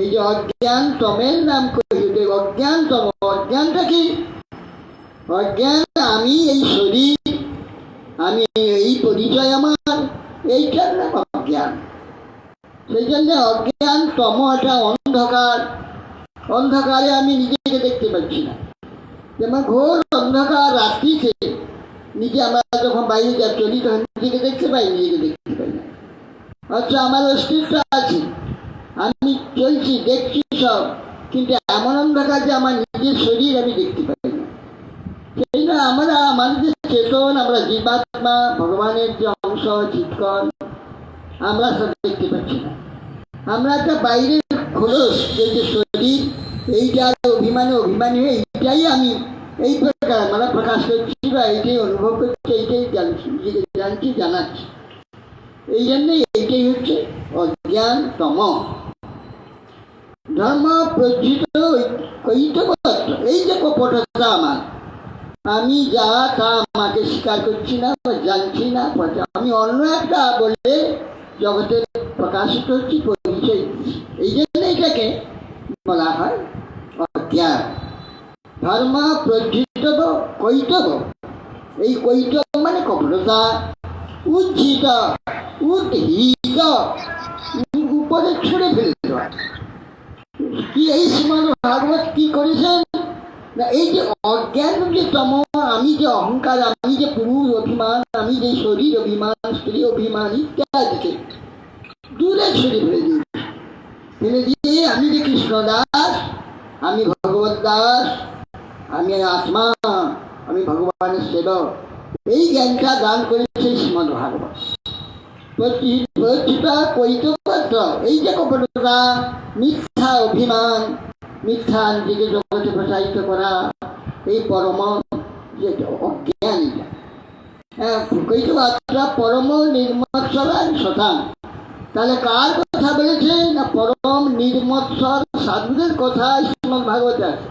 A: এই যে অজ্ঞান তমের নাম কহিতে, অজ্ঞান তম, অজ্ঞানটা কি? অজ্ঞান আমি এই শরীর, আমি এই পরিচয় আমার, এইটার নাম অজ্ঞান। সেই জন্য অজ্ঞান তম একটা অন্ধকার। অন্ধকারে আমি নিজেকে দেখতে পাচ্ছি না। যেমন ঘোর অন্ধকার রাত্রিতে নিজে আমরা যখন বাইরে যা চলি তখন নিজেকে দেখতে পাই, নিজেকে দেখতে পাই না। আচ্ছা, আমার অস্তিত্ব আছে, আমি চলছি, দেখছি সব, কিন্তু এমন অন্ধকার যে আমার নিজের শরীর আমি দেখতে পাই না। সেই জন্য আমরা আমাদের যে চেতন, আমরা জীবাত্মা, ভগবানের যে অংশ, চিৎকন, আমরা সব দেখতে পাচ্ছি না। আমরা একটা বাইরের খোলস, যে শরীর, এইটার অভিমানী হয়ে এইটাই আমি এই প্রকার আমরা প্রকাশ করছি বা এইটাই অনুভব করছি, এইটাই জানছি, জানাচ্ছি। এই জন্যই এইটাই হচ্ছে অজ্ঞান তম। ধর্ম প্রজ্জিত কৈতবত্র, এই যে কপটতা আমার, আমি যা তা আমাকে স্বীকার করছি না বা জানছি না, আমি অন্য একটা বলে জগতে প্রকাশিত হচ্ছি, পরিচয় দিচ্ছি। এই জন্য এটাকে বলা হয় অজ্ঞান। ধর্ম প্রজ্জিত কৈতব, এই কৈতব মানে কপটতা, উজ্জিত, উদ্হিত, উপরে ছুঁড়ে ফেলে দেওয়া। কি এই শ্রীমদ ভাগবত কি করেছেন না, এই যে অজ্ঞান যে তম, আমি যে অহংকার, আমি যে পুরুষ অভিমান, আমি যে শরীর অভিমান, স্ত্রী অভিমান ইত্যাদিকে দূরে ছুঁড়ে ফেলে দিই, ফেলে দিয়ে আমি যে কৃষ্ণ দাস, আমি ভগবত দাস, আমি আত্মা, আমি ভগবানের সেবক, এই জ্ঞানটা দান করেছে শ্রীমদ ভাগবত। প্রতিটা কৈতপত্র, এই যে কপটতা, মিথ্যা অভিমান, মিথ্যা নিজেকে জগতে প্রসারিত করা, এই পরম যে অজ্ঞান, কৈতপত্রা পরম নির্মৎসরান শতান। তাহলে কার কথা বলেছে না, পরম নির্মৎসর সাধুদের কথা শ্রীমদ ভাগবতে আছে।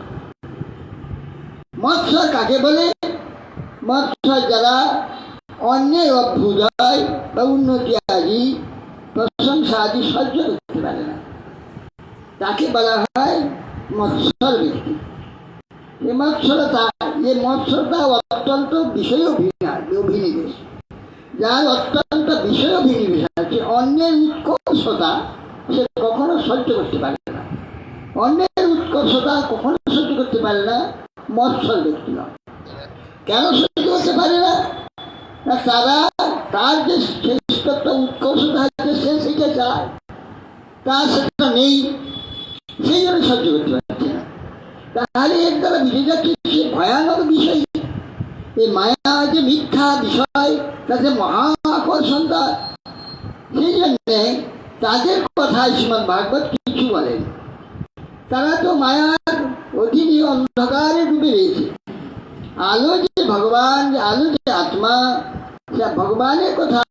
A: মৎসর কাকে বলে? মৎসর যারা অন্যের অভ্যুদয় বা উন্নতি আদি প্রশংসা আদি সহ্য করতে পারে না, তাকে বলা হয় মৎসর ব্যক্তি। এই মৎসরতা অত্যন্ত বিষয় অভিনিবেশ, যার অত্যন্ত বিষয় অভিনিবেশ আছে, অন্যের উৎকর্ষতা সে কখনো সহ্য করতে পারে না, অন্যের উৎকর্ষতা কখনো সহ্য করতে পারে না মৎসর ব্যক্তি নয়। কেন সহ্য করতে পারে না? তারা তার যে শ্রেষ্ঠত্ব উৎকর্ষতা আছে সে সেটা চায়, তার সেটা নেই, সেই জন্য সহ্য করতে পারছে না। তাহলে এর দ্বারা বুঝে যাচ্ছে সে ভয়ানক বিষয়, এই মায়া যে মিথ্যা বিষয়, তাতে মহা আকর্ষণটা। সেই জন্যে তাদের কথা শ্রীমদ ভাগবত কিছু বলেন। তারা তো মায়ার অধীনে অন্ধকারে ডুবে রয়েছে। আলো যে ভগবান, আলো যে আত্মা, সে ভগবানের কথা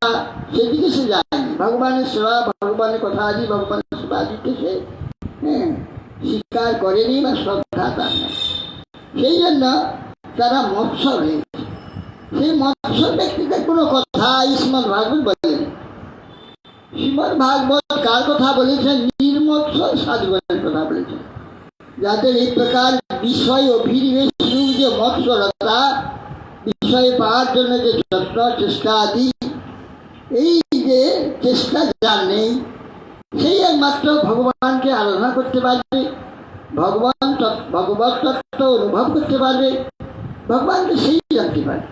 A: সেদিকে সে যায়, ভগবানের সেবা, ভগবানের কথা আদি, ভগবানের সেবা দিতে সে স্বীকার করেনি বা শ্রদ্ধা তার নেই। সেই জন্য তারা মৎসর হয়েছে। সেই মৎসর ব্যক্তিদের কোনো কথা শ্রীমদ ভাগবত বলেন। শ্রীমদ ভাগবত কার কথা বলেছেন? নির্মৎসর সাধুগণের কথা বলেছেন, যাদের এই প্রকার বিষয় অভিনিবেশ যে মৎসরতা, বিষয় পাওয়ার জন্য যে যত্ন চেষ্টা আদি, এই যে চেষ্টা যার নেই, সেই একমাত্র ভগবানকে আরাধনা করতে পারবে, ভগবত তত্ত্ব অনুভব করতে পারবে, ভগবানকে সেই জানতে পারে।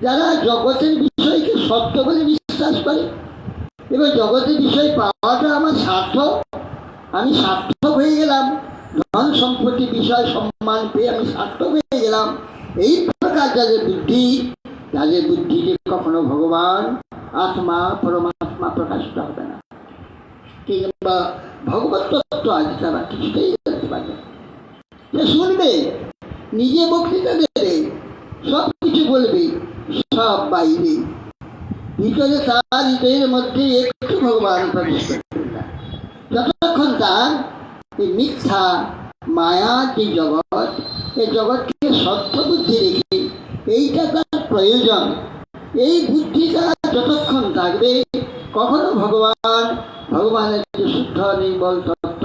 A: যারা জগতের বিষয়কে সত্য বলে বিশ্বাস করে এবং জগতের বিষয় পাওয়াটা আমার সার্থক, আমি সার্থক হয়ে গেলাম, ধন সম্পত্তি বিষয় সম্মান পেয়ে আমি সার্থক হয়ে গেলাম, এই প্রকার যাদের বুদ্ধি, তাদের বুদ্ধিতে কখনো ভগবান আত্মা পরমাত্মা প্রকাশিত হবে না, কিংবা ভগবত তত্ত্ব আজ তারা কিছুতেই জানতে পারবে। সে শুনবে, নিজে বক্তৃতা দেবে, সব কিছু বলবে, সব বাইরে, ভিতরে তার হৃদয়ের মধ্যে একটু ভগবান প্রবেশ করবে না। যতক্ষণ তার এই মিথ্যা মায়া যে জগৎ, এই জগৎকে সত্য বুদ্ধি রেখে এইটা তার প্রয়োজন, এই বুদ্ধিটা যতক্ষণ থাকবে কখনো ভগবানের যে শুদ্ধ নির্মল তত্ত্ব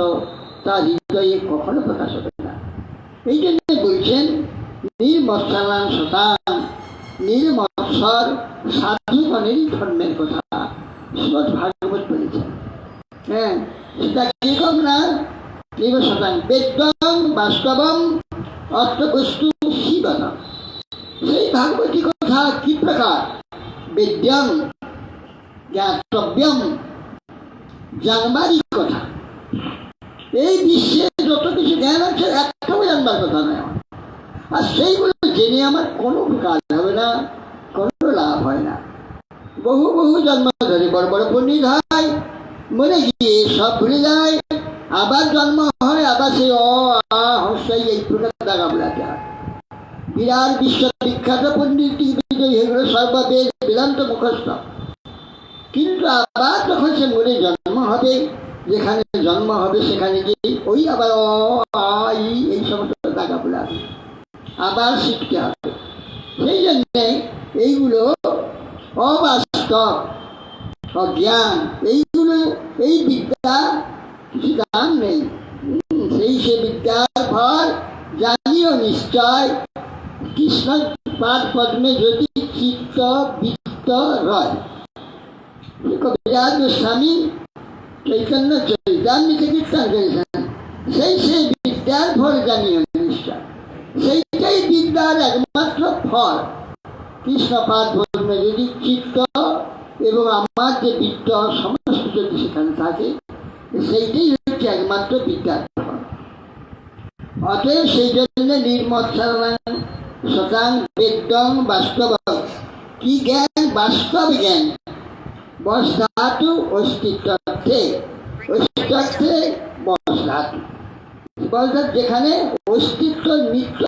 A: তার হৃদয়ে কখনো প্রকাশ হবে না। এই জন্য বলছেন নির্মৎসরান শতান, নির্মৎসর সাধুগণেরই ধর্মের কথা শ্রীমদ ভাগবত বলেছেন। হ্যাঁ, সেটা কিরকম না, নির্মৎসরান বেদং বাস্তবম অর্থবস্তু শিবনম। সেই ভাগবতী কথা কি প্রকার? বেদ্যং জ্ঞাতব্যম, জানবারই কথা। এই বিশ্বে যত কিছু জ্ঞান আছে একটাও জানবার কথা নয় আমার, আর সেইগুলো জেনে আমার কোনো কাজ হবে না, কোনো লাভ হয় না। বহু বহু জন্ম ধরে বড় বড় পণ্ডিত হয়, মরে গিয়ে সব ভুলে যায়, আবার জন্ম হয়, আবার সেই হস্যাই এই প্রকার দাগা বোলাতে হয়। বিরাট বিশ্ববিখ্যাত পণ্ডিত এগুলো সর্ববেদ বেদান্ত মুখস্থ, কিন্তু আবার যখন সে মরে জন্ম হবে, যেখানে জন্ম হবে সেখানে গিয়ে ওই আবার এই সমস্ত দাগা বোলাবে, আবার শিখতে হবে। সেই জন্যে এইগুলো অবাস্তব, অজ্ঞান, এইগুলো, এই বিদ্যা কিছু দাম নেই। সে বিদ্যার ফল জানিও নিশ্চয়, কৃষ্ণ পাদ পদ্মে যদি চিত্ত বৃত্ত রয়। কবিরাজ গোস্বামী চৈতন্য চৈতান্যকে কীর্তন করেছেন, সেই বিদ্যার ফল জানিও নিশ্চয়। সেইটাই বিদ্যার একমাত্র ফল। কৃষ্ণপাদ বলবে যদি চিত্ত এবং আমার যে বিদ্যা সমস্ত যদি সেখানে থাকে, সেইটাই হচ্ছে একমাত্র বিদ্যার ফল। অতএব সেই জন্য নির্মৎসরণ শতাং বেদং বাস্তব। কি জ্ঞান? বাস্তব জ্ঞান। বস ধাতু অস্তিত্বে, অস্তিত্বে বস ধাতু। বস যেখানে অস্তিত্ব, নিত্য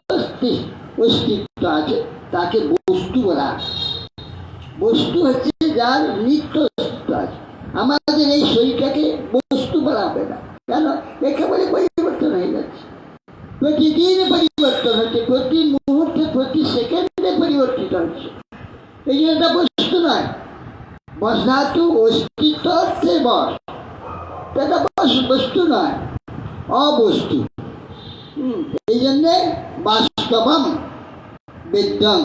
A: অস্তিত্ব আছে তাকে বস্তু বলা। বস্তু হচ্ছে যার নিত্য অস্তিত্ব আছে। আমাদের এই শরীরটাকে বস্তু বলা হবে না, কেন? একেবারে পরিবর্তন হয়ে যাচ্ছে, প্রতিদিন পরিবর্তন হচ্ছে, প্রতি মুহূর্তে প্রতি সেকেন্ডে পরিবর্তিত হচ্ছে। এই জন্য এটা বস্তু নয়। বস ধাতু অস্তিত্বে বস, এটা বস্তু নয়, অবস্তু। এই জন্যে বাস্তবম বেদম।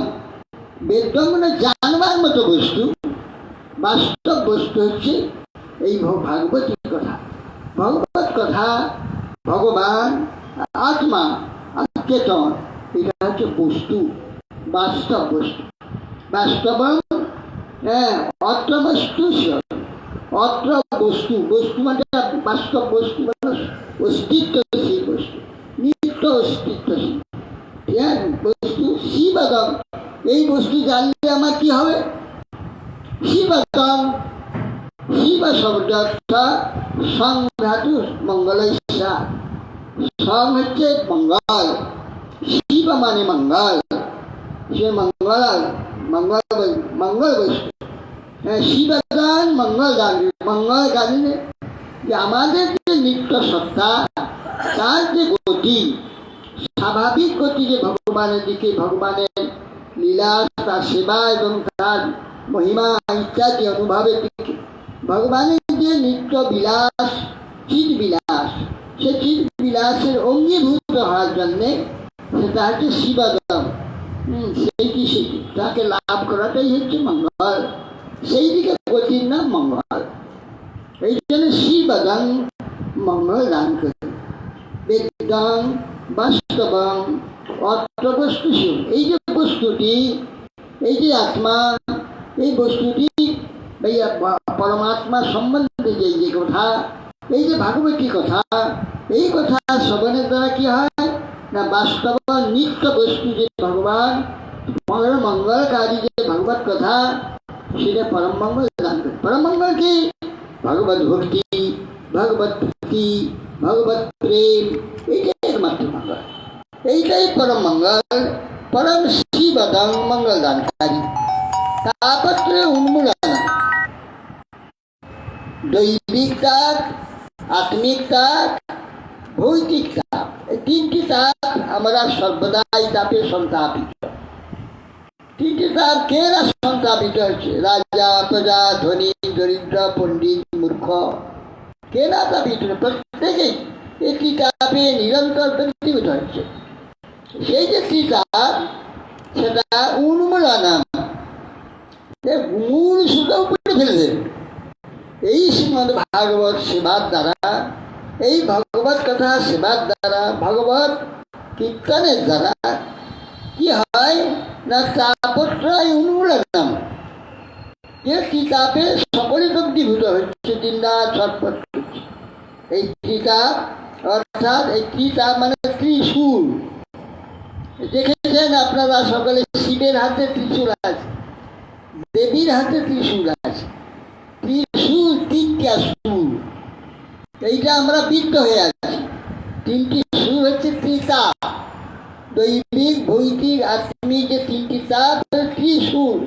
A: বেদম মানে জানবার মতো বস্তু। বাস্তব বস্তু হচ্ছে এই ভাগবতীর কথা। ভগবত কথা, ভগবান, আত্মা, চেতন, এটা হচ্ছে বস্তু, বাস্তব বস্তু। বাস্তবম অত্র বস্তু, অত্র বস্তু। বস্তু মানে বাস্তব বস্তু, মানে অস্তিত্বশীল বস্তু, নিত্য অস্তিত্বশীল বস্তু। শিবদম, এই বস্তু জানলে আমার কি হবে? শিবদম, শিব শব্দ সং ধাতু মঙ্গল। সং হচ্ছে মঙ্গল, শিব মানে মঙ্গল। সে মঙ্গল, মঙ্গল মঙ্গল বস্তু। শিবদান মঙ্গল দান। মঙ্গল জানিলে যে আমাদের যে নিত্য সত্তা, তার যে গতি, স্বাভাবিক গতি, যে ভগবানের দিকে, ভগবানের লীলা, তার সেবা এবং তার মহিমা ইত্যাদি অনুভবের দিকে, ভগবানের যে নিত্য বিলাস, চিৎ বিলাস, সে চিৎ বিলাসের অঙ্গীভূত হওয়ার জন্যে সেটা হচ্ছে শিবদম। সেইটি তাকে লাভ করাটাই হচ্ছে মঙ্গল। সেই দিকে গতির নাম মঙ্গল। এই জন্য শিবদম মঙ্গল দান করে। বেদং বাস্তবং অত্র বস্তু শিব। এই যে বস্তুটি, এই যে আত্মা, এই বস্তুটি পরমাত্মা সম্বন্ধে যে কথা, এই যে ভাগবতী কথা, এই কথা শ্রবণের দ্বারা কি হয় না, বাস্তব নিত্য বস্তু যে ভগবান, মঙ্গলকারী যে ভগবত কথা, সেটা পরম মঙ্গল দান করে। পরম মঙ্গল কি? ভগবত ভক্তি, ভগবত ভক্তি, ভগবত প্রেম, এইটাই একমাত্র মঙ্গল। এইটাই পরম মঙ্গল, পরম শিবদং মঙ্গল দানকারী। তাপত্রে উন্মূলন, দৈবিক তাপ, আত্মিক তাপ, ভৌতিক তাপ। এই তিনটি তাপ আমরা সর্বদাই তাপে সন্তাপিত। তিনটি তাপ কেরা সন্তাপিত হচ্ছে? রাজা, প্রজা, ধনী, দরিদ্র, পণ্ডিত, মূর্খ, কেরা তাপিত? প্রত্যেকেই একটি তাপে নিরন্তর প্রতিভূত হচ্ছে। সেই যে তাপ, সেটা উন্মূলন, মূল সুতো উপরে ফেলে দেবে। এই শ্রীমদ ভাগবত সেবার দ্বারা, এই ভগবত কথা সেবার দ্বারা, ভগবত কীর্তনের দ্বারা কি হয় না, তাপত্রয় উন্মূলনম, যে তাপে সকলে দগ্ধীভূত হচ্ছে, দিনরাত ছটফট করছে। এই ত্রিতাপ অর্থাৎ এই ত্রিতাপ মানে ত্রিশূল। দেখেছেন আপনারা সকলে, শিবের হাতে ত্রিশূল আছে, দেবীর হাতে ত্রিশূল আছে। ত্রিশূল, তিনটা সুর, এইটা আমরা বিদ্ধ হয়ে আছি। তিনটি সুর হচ্ছে ত্রিতাপ, দৈবিক, ভৌতিক, আত্মিক, যে তিনটি তাপ ত্রিশূল।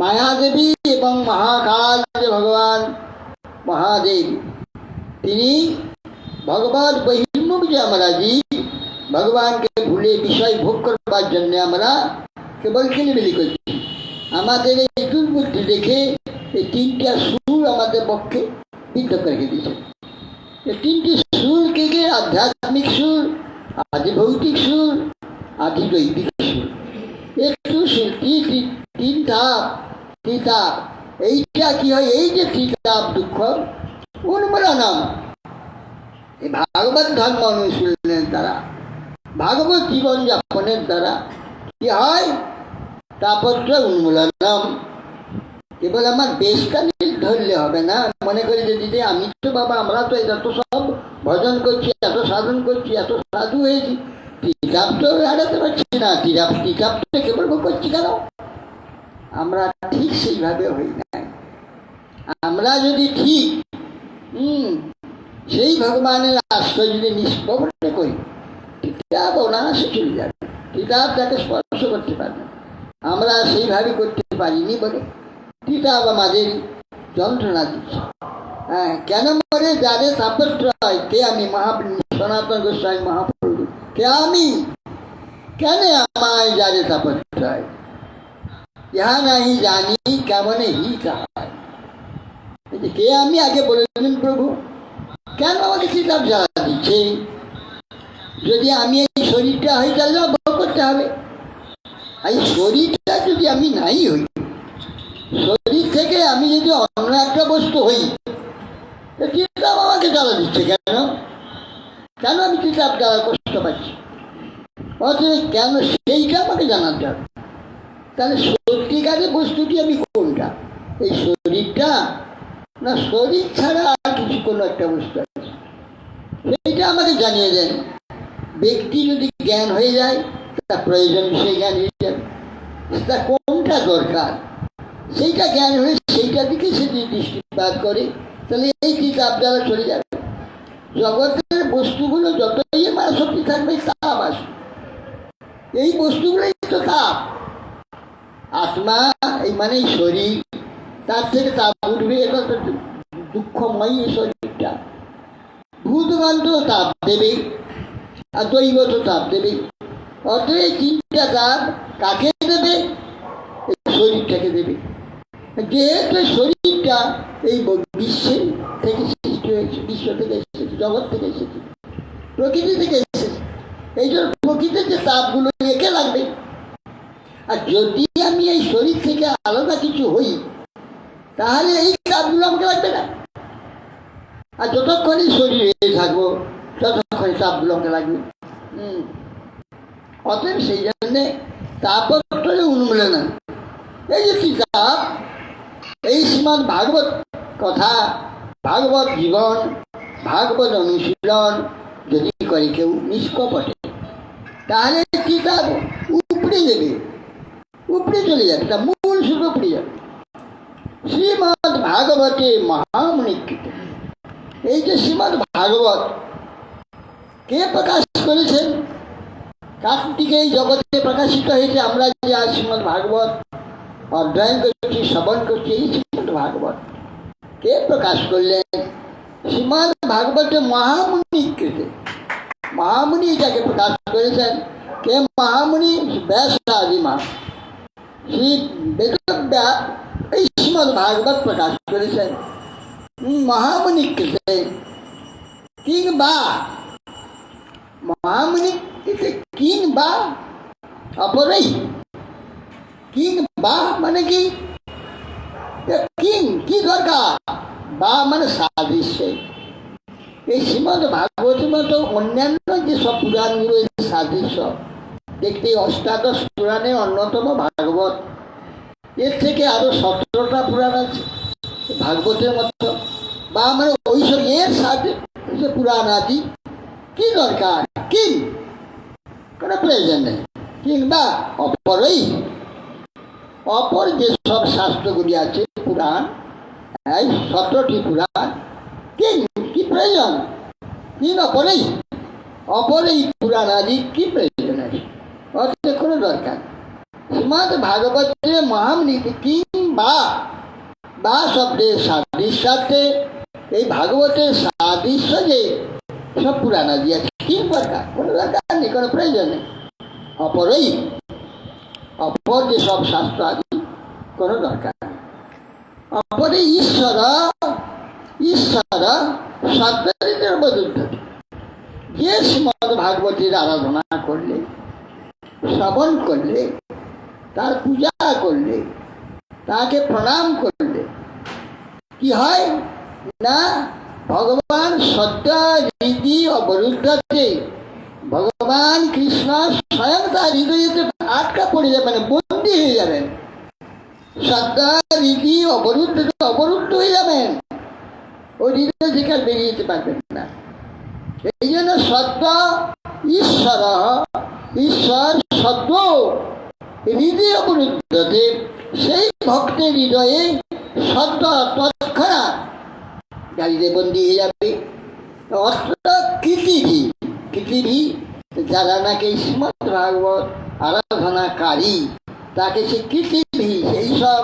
A: মায়াদেবী এবং মহাকাল যে ভগবান মহাদেব, তিনি ভগবত বহির্মুখ যে আমরা জীব, ভগবানকে ভুলে বিষয় ভোগ করবার জন্য আমরা কেবল খেলিমেলি করছি। আমাদের এই দুর্বুদ্ধি দেখে এই তিনটা সুর আমাদের পক্ষে বিদ্ধ করে দিয়েছে। এই তিনটি সুর কে কে? আধ্যাত্মিক সুর, আদি ভৌতিক সুর, আদি দৈবিক সুর। একটু সুর, তিন তাপ, ত্রিতাপ। এইটা কি হয়? এই যে ত্রিতাপ দুঃখ, উন্মূলনম, এই ভাগবত ধর্ম অনুশীলনের দ্বারা, ভাগবত জীবনযাপনের দ্বারা কি হয়? তাপত্র উন্মূলনম। কেবল আমার বেশকানি ধরলে হবে না, মনে করি যে দিদি আমি তো বাবা, আমরা তো এটা তো সব ভজন করছি, এত সাধন করছি, এত সাধু হয়েছি, টিকাপ তো হারাতে পারছি না, টিকাপ তো কেবল করছি কেন? আমরা ঠিক সেইভাবে হই নাই। আমরা যদি ঠিক সেই ভগবানের আশ্রয় যদি নিষ্পবনে করি, টিকাপ অনায়াসে চলে যাবে, টিকাপ তাকে স্পর্শ করতে পারবে। আমরা সেইভাবে করতে পারিনি বলে টিকাপ আমাদের যন্ত্রণা দিচ্ছে। হ্যাঁ, কেন মরে যারে তাপত্র হয়, কে আমি সনাতন গোস্বামী মহাপ্রভু, কে আমি, কেন আমায় যারে তাপত্র হয়, ইহা নাহি জানি কেমনে হি কাহায়। কে আমি আগে বলে দিলেন প্রভু, কেন আমাকে কিতাব জ্বালা দিচ্ছে? যদি আমি এই শরীরটা হই তাহলে ভোগ করতে হবে। এই শরীরটা যদি আমি নাই হই, শরীর থেকে আমি যদি অন্য একটা বস্তু হই, কিতাব আমাকে জ্বালা দিচ্ছে কেন? কেন আমি কিতাব দ্বারা কষ্ট পাচ্ছি? অথচ কেন সেইটা আমাকে জানাতে হবে। তাহলে সত্যিকারের বস্তুটি আমি কোনটা? এই শরীরটা, না শরীর ছাড়া আর কিছু কোনো একটা বস্তু আছে? সেইটা আমাকে জানিয়ে দেন। ব্যক্তি যদি জ্ঞান হয়ে যায়, তার প্রয়োজন সেই জ্ঞান হয়ে যাবে। তা কোনটা দরকার সেইটা জ্ঞান হয়ে সেইটার দিকে সে যদি দৃষ্টিপাত করে, তাহলে এই কিতাব দ্বারা চলে যাবে। জগতের বস্তুগুলো যতই আমার শক্তি থাকবে, তাপ আসবে। এই বস্তুগুলোই তো তাপ। আত্মা এই মানে শরীর, তার থেকে তাপ উঠবে, এটা তো দুঃখময় শরীরটা। ভূতগন্ধ তাপ দেবে, আর দৈবত তাপ দেবে। অতএব এই তিনটা তাপ কাকে দেবে? এই শরীরটাকে দেবে। যেহেতু শরীরটা এই বিশ্বে থেকে সৃষ্টি হয়েছে, বিশ্ব থেকে এসেছে, জগৎ থেকে এসেছে, প্রকৃতি থেকে এসেছে, এই জন্য প্রকৃতির যে তাপগুলো একে লাগবে। আর যদি আমি এই শরীর থেকে আলাদা কিছু হই, তাহলে এই তাপগুলো আমাকে লাগবে না। আর যতক্ষণই শরীরে থাকবো, ততক্ষণই তাপগুলো আমাকে লাগবে। অতএব সেই জন্যে তাপত্রে উন্মূলন, এই যে কিতাব, এই শ্রীমদ্ ভাগবত কথা, ভাগবত জীবন, ভাগবত অনুশীলন যদি করে কেউ নিষ্কপটে, তাহলে কিতাব উপড়ে দেবে, উপড়ে চলে যাবে, তার মূল সুখ উপড়ে যাবে। শ্রীমদ্ ভাগবতে মহামুনিকৃত, এই যে শ্রীমদ্ ভাগবত কে প্রকাশ করেছেন? কার্তিকে এই জগতে প্রকাশিত হয়েছে। আমরা যে আজ শ্রীমদ্ ভাগবত অধ্যয়ন করছি, শ্রবণ করছি, এই শ্রীমদ্ ভাগবত কে প্রকাশ করলেন? শ্রীমদ্ ভাগবতে মহামুনিকৃত, মহামুনি যাকে প্রকাশ করেছেন। কে মহামুনি? ব্যাসাদিমা শ্রী বেদব্যাস এই শ্রীমদ্ ভাগবত প্রকাশ করেছেন মহামুনিকৃত। কিংবা মহামুনিকৃত কিংবা অপরই, কিংবা মানে কি? কি দরকার? বা মানে সাদৃশ্য। এই শ্রীমদ্ ভাগবতের মতো অন্যান্য যে সব পুরাণ রয়েছে সাদৃশ্য দেখতে, অষ্টাদশ পুরাণের অন্যতম ভাগবত। এর থেকে আরো 17টা পুরাণ আছে ভাগবতের মতো, বা মানে ওই সব এর সাথে পুরাণ আদি। কি দরকার? কি কোনো প্রয়োজন নেই। কিংবা অপরই, অপর যে সব শাস্ত্রগুলি আছে পুরাণ, এই 17টি পুরাণ, কি প্রয়োজন? কি অপরই, অপরই পুরাণ আদি কি প্রয়োজন আছে? অর্থ কোনো দরকার। শ্রীমদ্ ভাগবতের মহামৃতি কিংবা বা শব্দের সাদৃশ্যার্থে এই ভাগবতের সাদৃশ্য যে সব পুরাণ আদি আছে, কি দরকার? কোনো দরকার নেই, কোনো প্রয়োজন নেই। অপরই, অপর যে সব শাস্ত্র আদি কোনো দরকার নেই। অপরে ঈশ্বর, ঈশ্বর শব্দের বদুদ্ধতি। যে শ্রীমদ্ ভাগবতের আরাধনা করলে, শ্রবণ করলে, তার পূজা করলে, তাকে প্রণাম করলে কি হয়? না ভগবান সদ্য রীতি অবরুদ্ধতে ভগবান কৃষ্ণ স্বয়ং তার হৃদয়তে আটকা পড়ে যাবেন, মানে বন্দী হয়ে যাবেন। সদ্য রীতি অবরুদ্ধ হয়ে যাবেন, ওই হৃদয় থেকে আর বেরিয়ে যেতে পারবেন না। এই জন্য সদ্য ঈশ্বর সদ্য হৃদয় অবরুদ্ধতে সেই ভক্তের হৃদয়ে সদ্য তৎক্ষণাৎ গাড়িতে বন্দী হয়ে যাবে। কৃতিভি যারা নাকি শ্রীমৎ ভাগবত আরাধনাকারী, তাকে সে কৃতিভি, সেই সব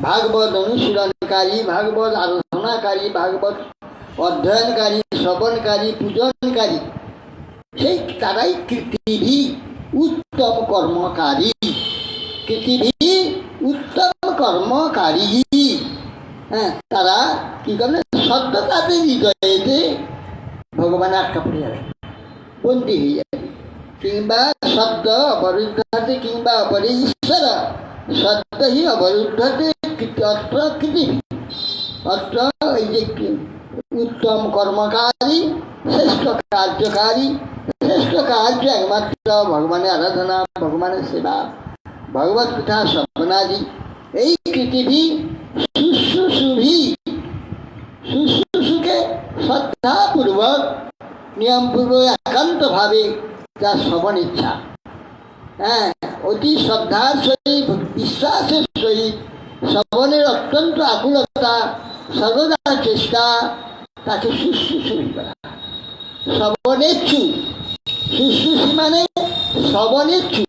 A: ভাগবত অনুশীলনকারী, ভাগবত আরাধনাকারী, ভাগবত অধ্যয়নকারী, শ্রবণকারী, পূজনকারী, সেই তারাই কৃতিভি উত্তম কর্মকারী। কৃতিভি উত্তম কর্মকারী, হ্যাঁ, তারা কি করবে? সদ্য তাদের হৃদয়েতে ভগবান আটকা পড়ে যাবে, বন্দী হয়ে যাবে। কিংবা সদ্য অবরুদ্ধতে কিংবা অপরে ঈশ্বর সদ্য হি অবরুদ্ধতে অত্র কৃতিভি, অত্র এই যে উত্তম কর্মকারী, শ্রেষ্ঠ কার্যকারী, শ্রেষ্ঠ কার্য একমাত্র ভগবানের আরাধনা, ভগবানের সেবা, ভগবত কথা শ্রবণাদি। এই পৃথিবী শুশ্রূষুকে শ্রদ্ধাপূর্বক নিয়মপূর্বক একান্তভাবে তার শ্রবণ ইচ্ছা, হ্যাঁ, অতি শ্রদ্ধার সহিত বিশ্বাসের সহিত শ্রবণের অত্যন্ত আকুলতা, সর্বদা চেষ্টা, তাকে শুশ্রূষু করা। শ্রবণেচ্ছু, শুশ্রূষি মানে শ্রবণেচ্ছু,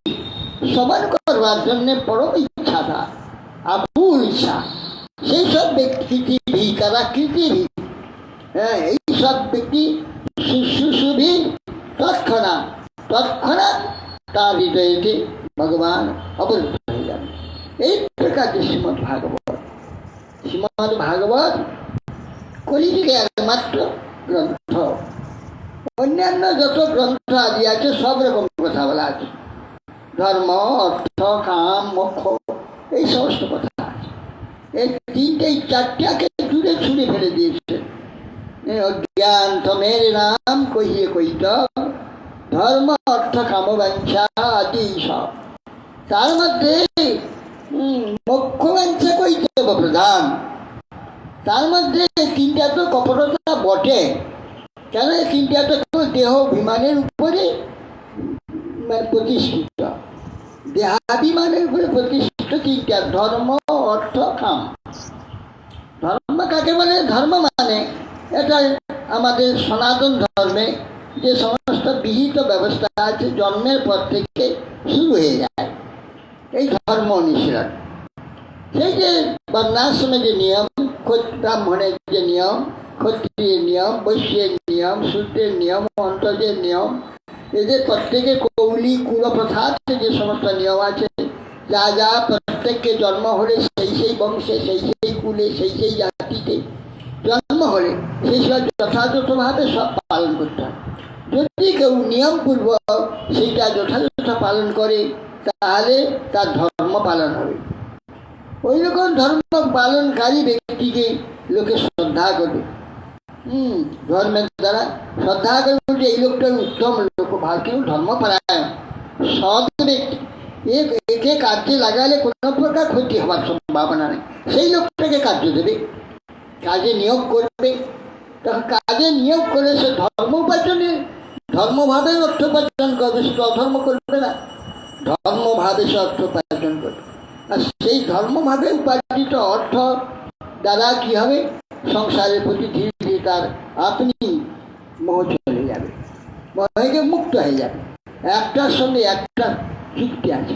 A: শ্রবণ করবার জন্য পরম ইচ্ছাটা, আকুল ইচ্ছা। সেই সব ব্যক্তি তারা কৃতিভি, হ্যাঁ, এই সব ব্যক্তি শুশ্রূষুভি তৎক্ষণাৎ তার হৃদয়তে ভগবান অবরুদ্ধ হয়ে যাবে। এই প্রকার শ্রীমৎ ভাগবত কলিযুগে একমাত্র গ্রন্থ। অন্যান্য যত গ্রন্থ আদি আছে সব রকম কথা বলা আছে, ধর্ম, অর্থ, কাম, মোক্ষ, এই সমস্ত কথা আছে। এই তিনটে চারটাকে দূরে ছুঁড়ে ফেলে দিয়েছে। অজ্ঞান তমের নাম কহিয়ে কইত, ধর্ম, অর্থ, কাম, বাঞ্ছা আদি সব। তার মধ্যে মোক্ষ বাঞ্ছা কইতব্য প্রধান। তার মধ্যে তিনটা তো কপটতা বটে, কেন? তিনটা তো দেহ অভিমানের উপরে প্রতিষ্ঠিত, দেহাভিমানের উপরে প্রতিষ্ঠিত তিনটা, ধর্ম, অর্থ, কাম। ধর্ম কাকে বলে? ধর্ম মানে এটা আমাদের সনাতন ধর্মে যে সমস্ত বিহিত ব্যবস্থা আছে, জন্মের পর থেকে শুরু হয়ে যায় এই ধর্ম অনুশীলন। সেই যে বর্ণাশ্রমে যে নিয়ম, ব্রাহ্মণের যে নিয়ম, ক্ষত্রিয়ের নিয়ম, বৈশ্যের নিয়ম, শূদ্রের নিয়ম, অন্তর্যের নিয়ম, এদের প্রত্যেকে কৌলি কুলপ্রথাতে যে সমস্ত নিয়ম আছে, যা যা প্রত্যেককে জন্ম হলে সেই বংশে, সেই কুলে, সেই জাতিতে জন্ম হলে সেই সব যথাযথভাবে সব পালন করতে হয়। যদি কেউ নিয়মপূর্বক সেইটা যথাযথ পালন করে, তাহলে তার ধর্ম পালন হবে। ওই রকম ধর্ম পালনকারী ব্যক্তিকে লোকে শ্রদ্ধা করবে। ধর্মের দ্বারা শ্রদ্ধা করবে যে এই লোকটা উত্তম লোক, কেউ ধর্মপরায়ণ, সৎ ব্যক্তি, একে কাজে লাগালে কোনো প্রকার ক্ষতি হওয়ার সম্ভাবনা নেই। সেই লোকটাকে কার্য দেবে, কাজে নিয়োগ করবে। তখন কাজে নিয়োগ করে সে ধর্ম উপার্জনে, ধর্মভাবে অর্থ উপার্জন করবে, সে অধর্ম করবে না, ধর্মভাবে সে অর্থ উপার্জন করবে। আর সেই ধর্মভাবে উপার্জিত অর্থ দ্বারা কি হবে? সংসারের প্রতি ধীরে ধীরে তার আপনি মোহ চলে যাবে, মোহে মুক্ত হয়ে যাবে। একটার সঙ্গে একটা চুক্তি আছে,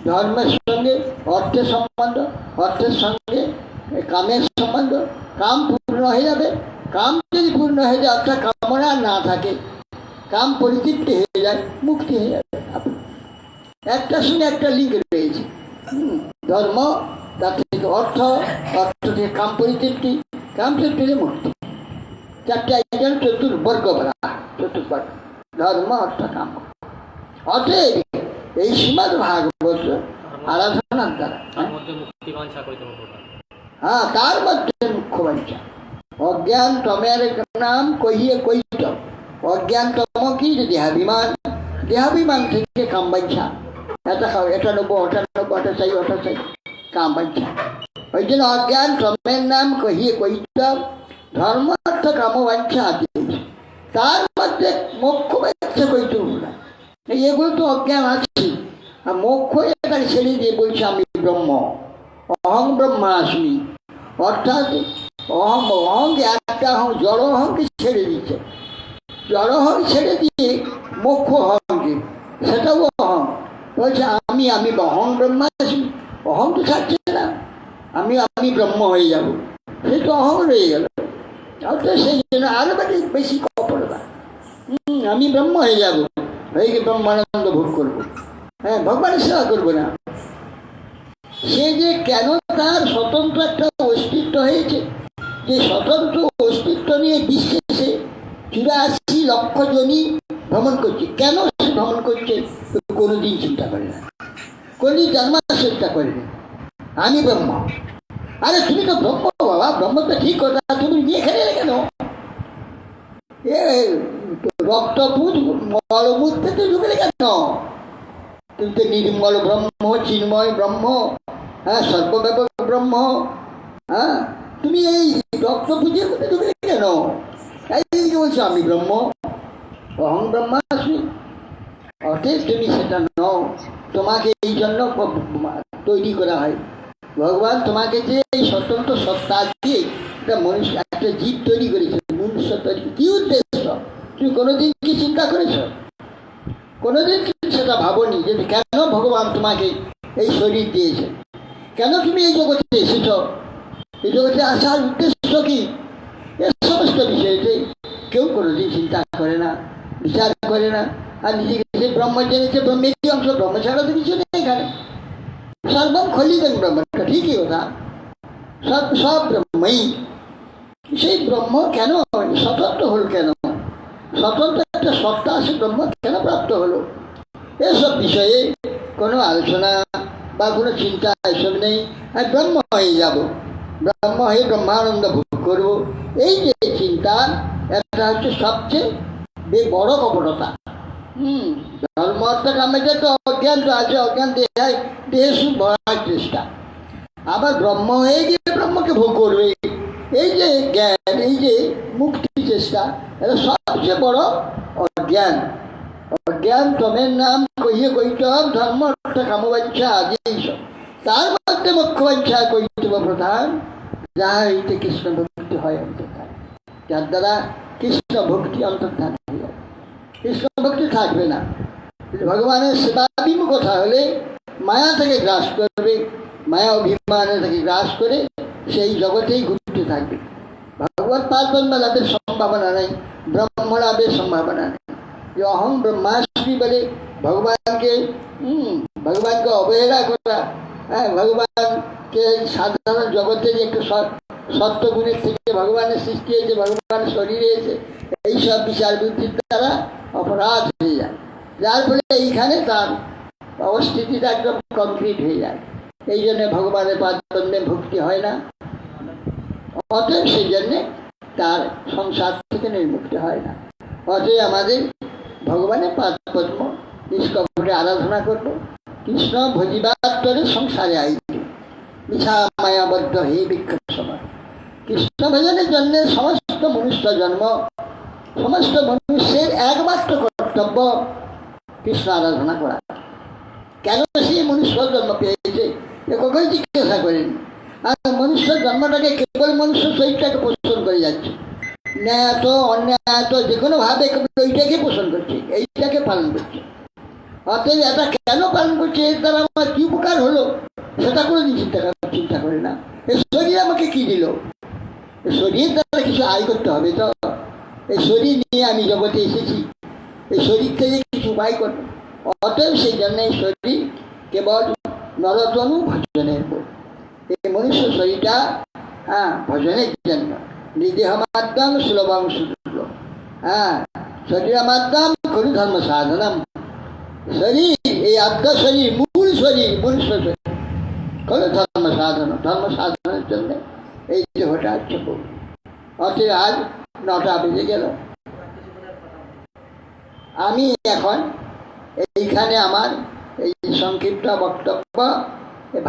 A: ধর্মের সঙ্গে অর্থের সম্বন্ধ, অর্থের সঙ্গে কামের সম্বন্ধ। কাম পূর্ণ হয়ে যাবে, কাম যদি পূর্ণ হয়ে যায়, অর্থাৎ কামনা না থাকে, কাম পরিতৃপ্তি হয়ে যায়, মুক্তি হয়ে যাবে। একটার সঙ্গে একটা লিঙ্ক রয়েছে, ধর্ম, তার থেকে অর্থ, অর্থ থেকে কাম পরিতৃপ্তি, কাম থেকে মুক্তি। চারটে আইটেম চতুর্বর্গ বলা, চতুর্বর্গ, ধর্ম, অর্থ, কাম। অতএব এই শ্রীমদ্ ভাগবত আরাধনার দ্বারা, হ্যাঁ, তার মধ্যে মুখ্য বাঞ্ছা, অজ্ঞান তমের নাম কহিয়ে কৈত। অজ্ঞান তম কি? যে দেহাভিমান। দেহাভিমান থেকে কামবাঞ্ছা, এটা খাও, এটা নেবো, ওটা নেবো, ওটা চাই, ওটা চাই, কামবাঞ্ছা। ওই জন্য অজ্ঞান তমের নাম কহিয়ে কৈত, ধর্ম অর্থ কামবাঞ্ছা আছে। তার মধ্যে মোক্ষ বাচ্চা কইতে না, এগুলো তো অজ্ঞান আছে। আর মোক্ষ এটাকে ছেড়ে দিয়ে বলছে আমি ব্রহ্ম, অহং ব্রহ্মাস্মি। অর্থাৎ অহং অহং একটা অহং, জড় অহংকে ছেড়ে দিচ্ছে। জড় অহং ছেড়ে দিয়ে মোক্ষ অহংকে, সেটাও অহং বলছে আমি আমি অহং ব্রহ্মাস্মি। অহং তো ছাড়ছে না, আমি আমি ব্রহ্ম হয়ে যাব, সে তো অহং রয়ে গেল। অর্থাৎ সেই জন্য আরো বেশি কপটতা। আমি ব্রহ্ম হয়ে যাব, হয়ে গিয়ে ব্রহ্মানন্দ ভোগ করবো, হ্যাঁ ভগবানের সেবা করবো না। সে যে কেন তার স্বতন্ত্র একটা অস্তিত্ব হয়েছে, যে স্বতন্ত্র অস্তিত্ব নিয়ে বিশ্বে 84 লক্ষ জনই ভ্রমণ করছে। কেন সে ভ্রমণ করছে কোনোদিন চিন্তা করে না, কোনোদিন জানবার চেষ্টা করে না। আমি ব্রহ্ম। আরে তুমি তো ব্রহ্ম বাবা, ব্রহ্ম তো ঠিক কথা, তুমি নিয়ে খেলে কেন? এ রক্তপুত মলমূত থেকে ঢুকলে কেন? তুমি তো নির্মল ব্রহ্ম, চিন্ময় ব্রহ্ম, হ্যাঁ সর্বব্যাপক ব্রহ্ম। হ্যাঁ তুমি এই রক্তপুজের মধ্যে ঢুকলে কেন? এই যে বলছো আমি ব্রহ্ম, অহং ব্রহ্মাস্মি। অতএব তুমি সেটা নও, তোমাকে এই জন্য তৈরি করা হয়। ভগবান তোমাকে যে এই স্বতন্ত্র সত্তা দিয়ে একটা মনুষ্য, একটা জীব তৈরি করেছে, মনুষ্য তৈরি। কি উদ্দেশ্য তুমি কোনোদিন কি চিন্তা করেছ? কোনোদিন সেটা ভাবনি যে কেন ভগবান তোমাকে এই শরীর দিয়েছে, কেন তুমি এই জগতে এসেছ, এই জগতে আসার উদ্দেশ্য কি? এর সমস্ত বিষয়তে কেউ কোনোদিন চিন্তা করে না, বিচার করে না। আর নিজেকে সে ব্রহ্ম জেনেছে, ব্রহ্মের কি অংশ, ব্রহ্ম ছাড়া তো কিছু নেই এখানে। সর্বম খলিদেন ব্রহ্মটা ঠিকই কথা, সব সব ব্রহ্মই। সেই ব্রহ্ম কেন স্বতন্ত্র হল, কেন স্বতন্ত্র একটা সত্তা আছে ব্রহ্ম কেন প্রাপ্ত হলো? এসব বিষয়ে কোনো আলোচনা বা কোনো চিন্তা এসব নেই। আর ব্রহ্ম হয়ে যাব, ব্রহ্ম হয়ে ব্রহ্মানন্দ ভোগ করব, এই যে চিন্তা, এটা হচ্ছে সবচেয়ে বড় কপটতা। ধর্ম অর্থ কামের তো অজ্ঞান তো আছে, অজ্ঞান দেহে সুখ ভরার চেষ্টা। আবার ব্রহ্ম হয়ে গিয়ে ব্রহ্মকে ভোগ করবে, এই যে জ্ঞান, এই যে মুক্তির চেষ্টা, এটা সবচেয়ে বড় অজ্ঞান। অজ্ঞান তমের নাম কহিয়ে কৈতব, ধর্ম অর্থ কামবাঞ্ছা আদি এইসব। তার মধ্যে মুখ্য বাঞ্ছা কৈতব প্রধান, যাহা হইতে কৃষ্ণ ভক্তি হয় অন্তর্ধান, যার দ্বারা কৃষ্ণ ভক্তি অন্তর্ধান হয়ে যায়। কৃষ্ণ ভক্তি থাকবে না, ভগবানের সেবা বিমুখতা হলে মায়া থেকে গ্রাস করবে, মায়া অভিমানে থেকে গ্রাস করে সেই জগতেই ঘুরতে থাকবে। ভগবত পার্বণ লাভের সম্ভাবনা নেই, ব্রহ্ম লাভের সম্ভাবনা নেই। যে অহং ব্রহ্মাস্মি বলে ভগবানকে অবহেলা করা, হ্যাঁ ভগবানকে সাধারণ জগতে যে একটু সত্যগুণের থেকে ভগবানের সৃষ্টি হয়েছে, ভগবানের শরীরে এসে এইসব বিচার বুদ্ধির দ্বারা অপরাধ হয়ে যায়, যার ফলে এইখানে তার অবস্থিতিটা একদম কমপ্লিট হয়ে যায়। এই জন্যে ভগবানের পাদপদ্মে ভক্তি হয় না, অতএব সেই জন্যে তার সংসার থেকে নির্মুক্ত হয় না। অতএব আমাদের ভগবানের পাদপদ্ম নিষ্কপটে আরাধনা করব। কৃষ্ণ ভজিবাত্তরে সংসারে আইতে মিছা মায়াবদ্ধ হে বিক্ষত সময়। কৃষ্ণ ভজনের জন্য সমস্ত মনুষ্য জন্ম, সমস্ত মনুষ্যের একমাত্র কর্তব্য কৃষ্ণ আরাধনা করা। কেন সে মনুষ্য জন্ম পেয়েছে এ কখনো জিজ্ঞাসা করেন। আর মনুষ্য জন্মটাকে কেবল মনুষ্য শরীরটাকে পোষণ করে যাচ্ছে, ন্যায় তো অন্যায় তো যে কোনোভাবে ওইটাকে পোষণ করছে, এইটাকে পালন করছে। অতএব এটা কেন পালন করছে, এর দ্বারা আমার কি উপকার হলো সেটা কোনোদিন চিন্তা করে না। এই শরীর আমাকে কি দিল, এই শরীর দ্বারা কিছু আয় করতে হবে তো, এই শরীর নিয়ে আমি জগতে এসেছি, এই শরীর থেকে কিছু উপায় করবো। অতএব সেই জন্য এই শরীর কেবল নরতনু ভজনের পর, এই মনুষ্য শরীরটা ভজনের জন্য। নিদেহ মাধ্যম সুলভং সুলভ, শরীর মাধ্যম করু ধর্ম সাধনম। শরীর এই আত্ম শরীর, মূল শরীর, মনুষ্য শরীর করু ধর্ম সাধন, ধর্ম সাধনের জন্য এই দেহটা হচ্ছে অতএব আজ 9টা বেজে গেল। আমি এখন এইখানে আমার এই সংক্ষিপ্ত বক্তব্য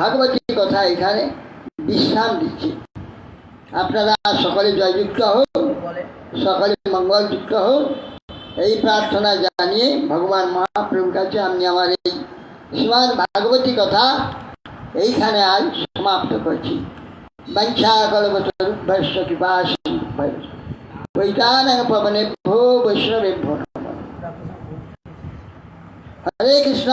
A: ভাগবতী কথা এখানে বিশ্রাম দিচ্ছি। আপনারা সকলে জয়যুক্ত হোক, সকলে মঙ্গলযুক্ত হোক, এই প্রার্থনা জানিয়ে ভগবান মহাপ্রভুর কাছে আমি আমার এই শ্রীমদ্ ভাগবতী কথা এইখানে আজ সমাপ্ত করছি। বাঞ্ছা কল্পতরুভ্যশ্চ কৃপা সিন্ধুভ্যশ্চ পতিতানাং পাবনেভ্যো বৈষ্ণবেভ্যো নমঃ। হরে কৃষ্ণ।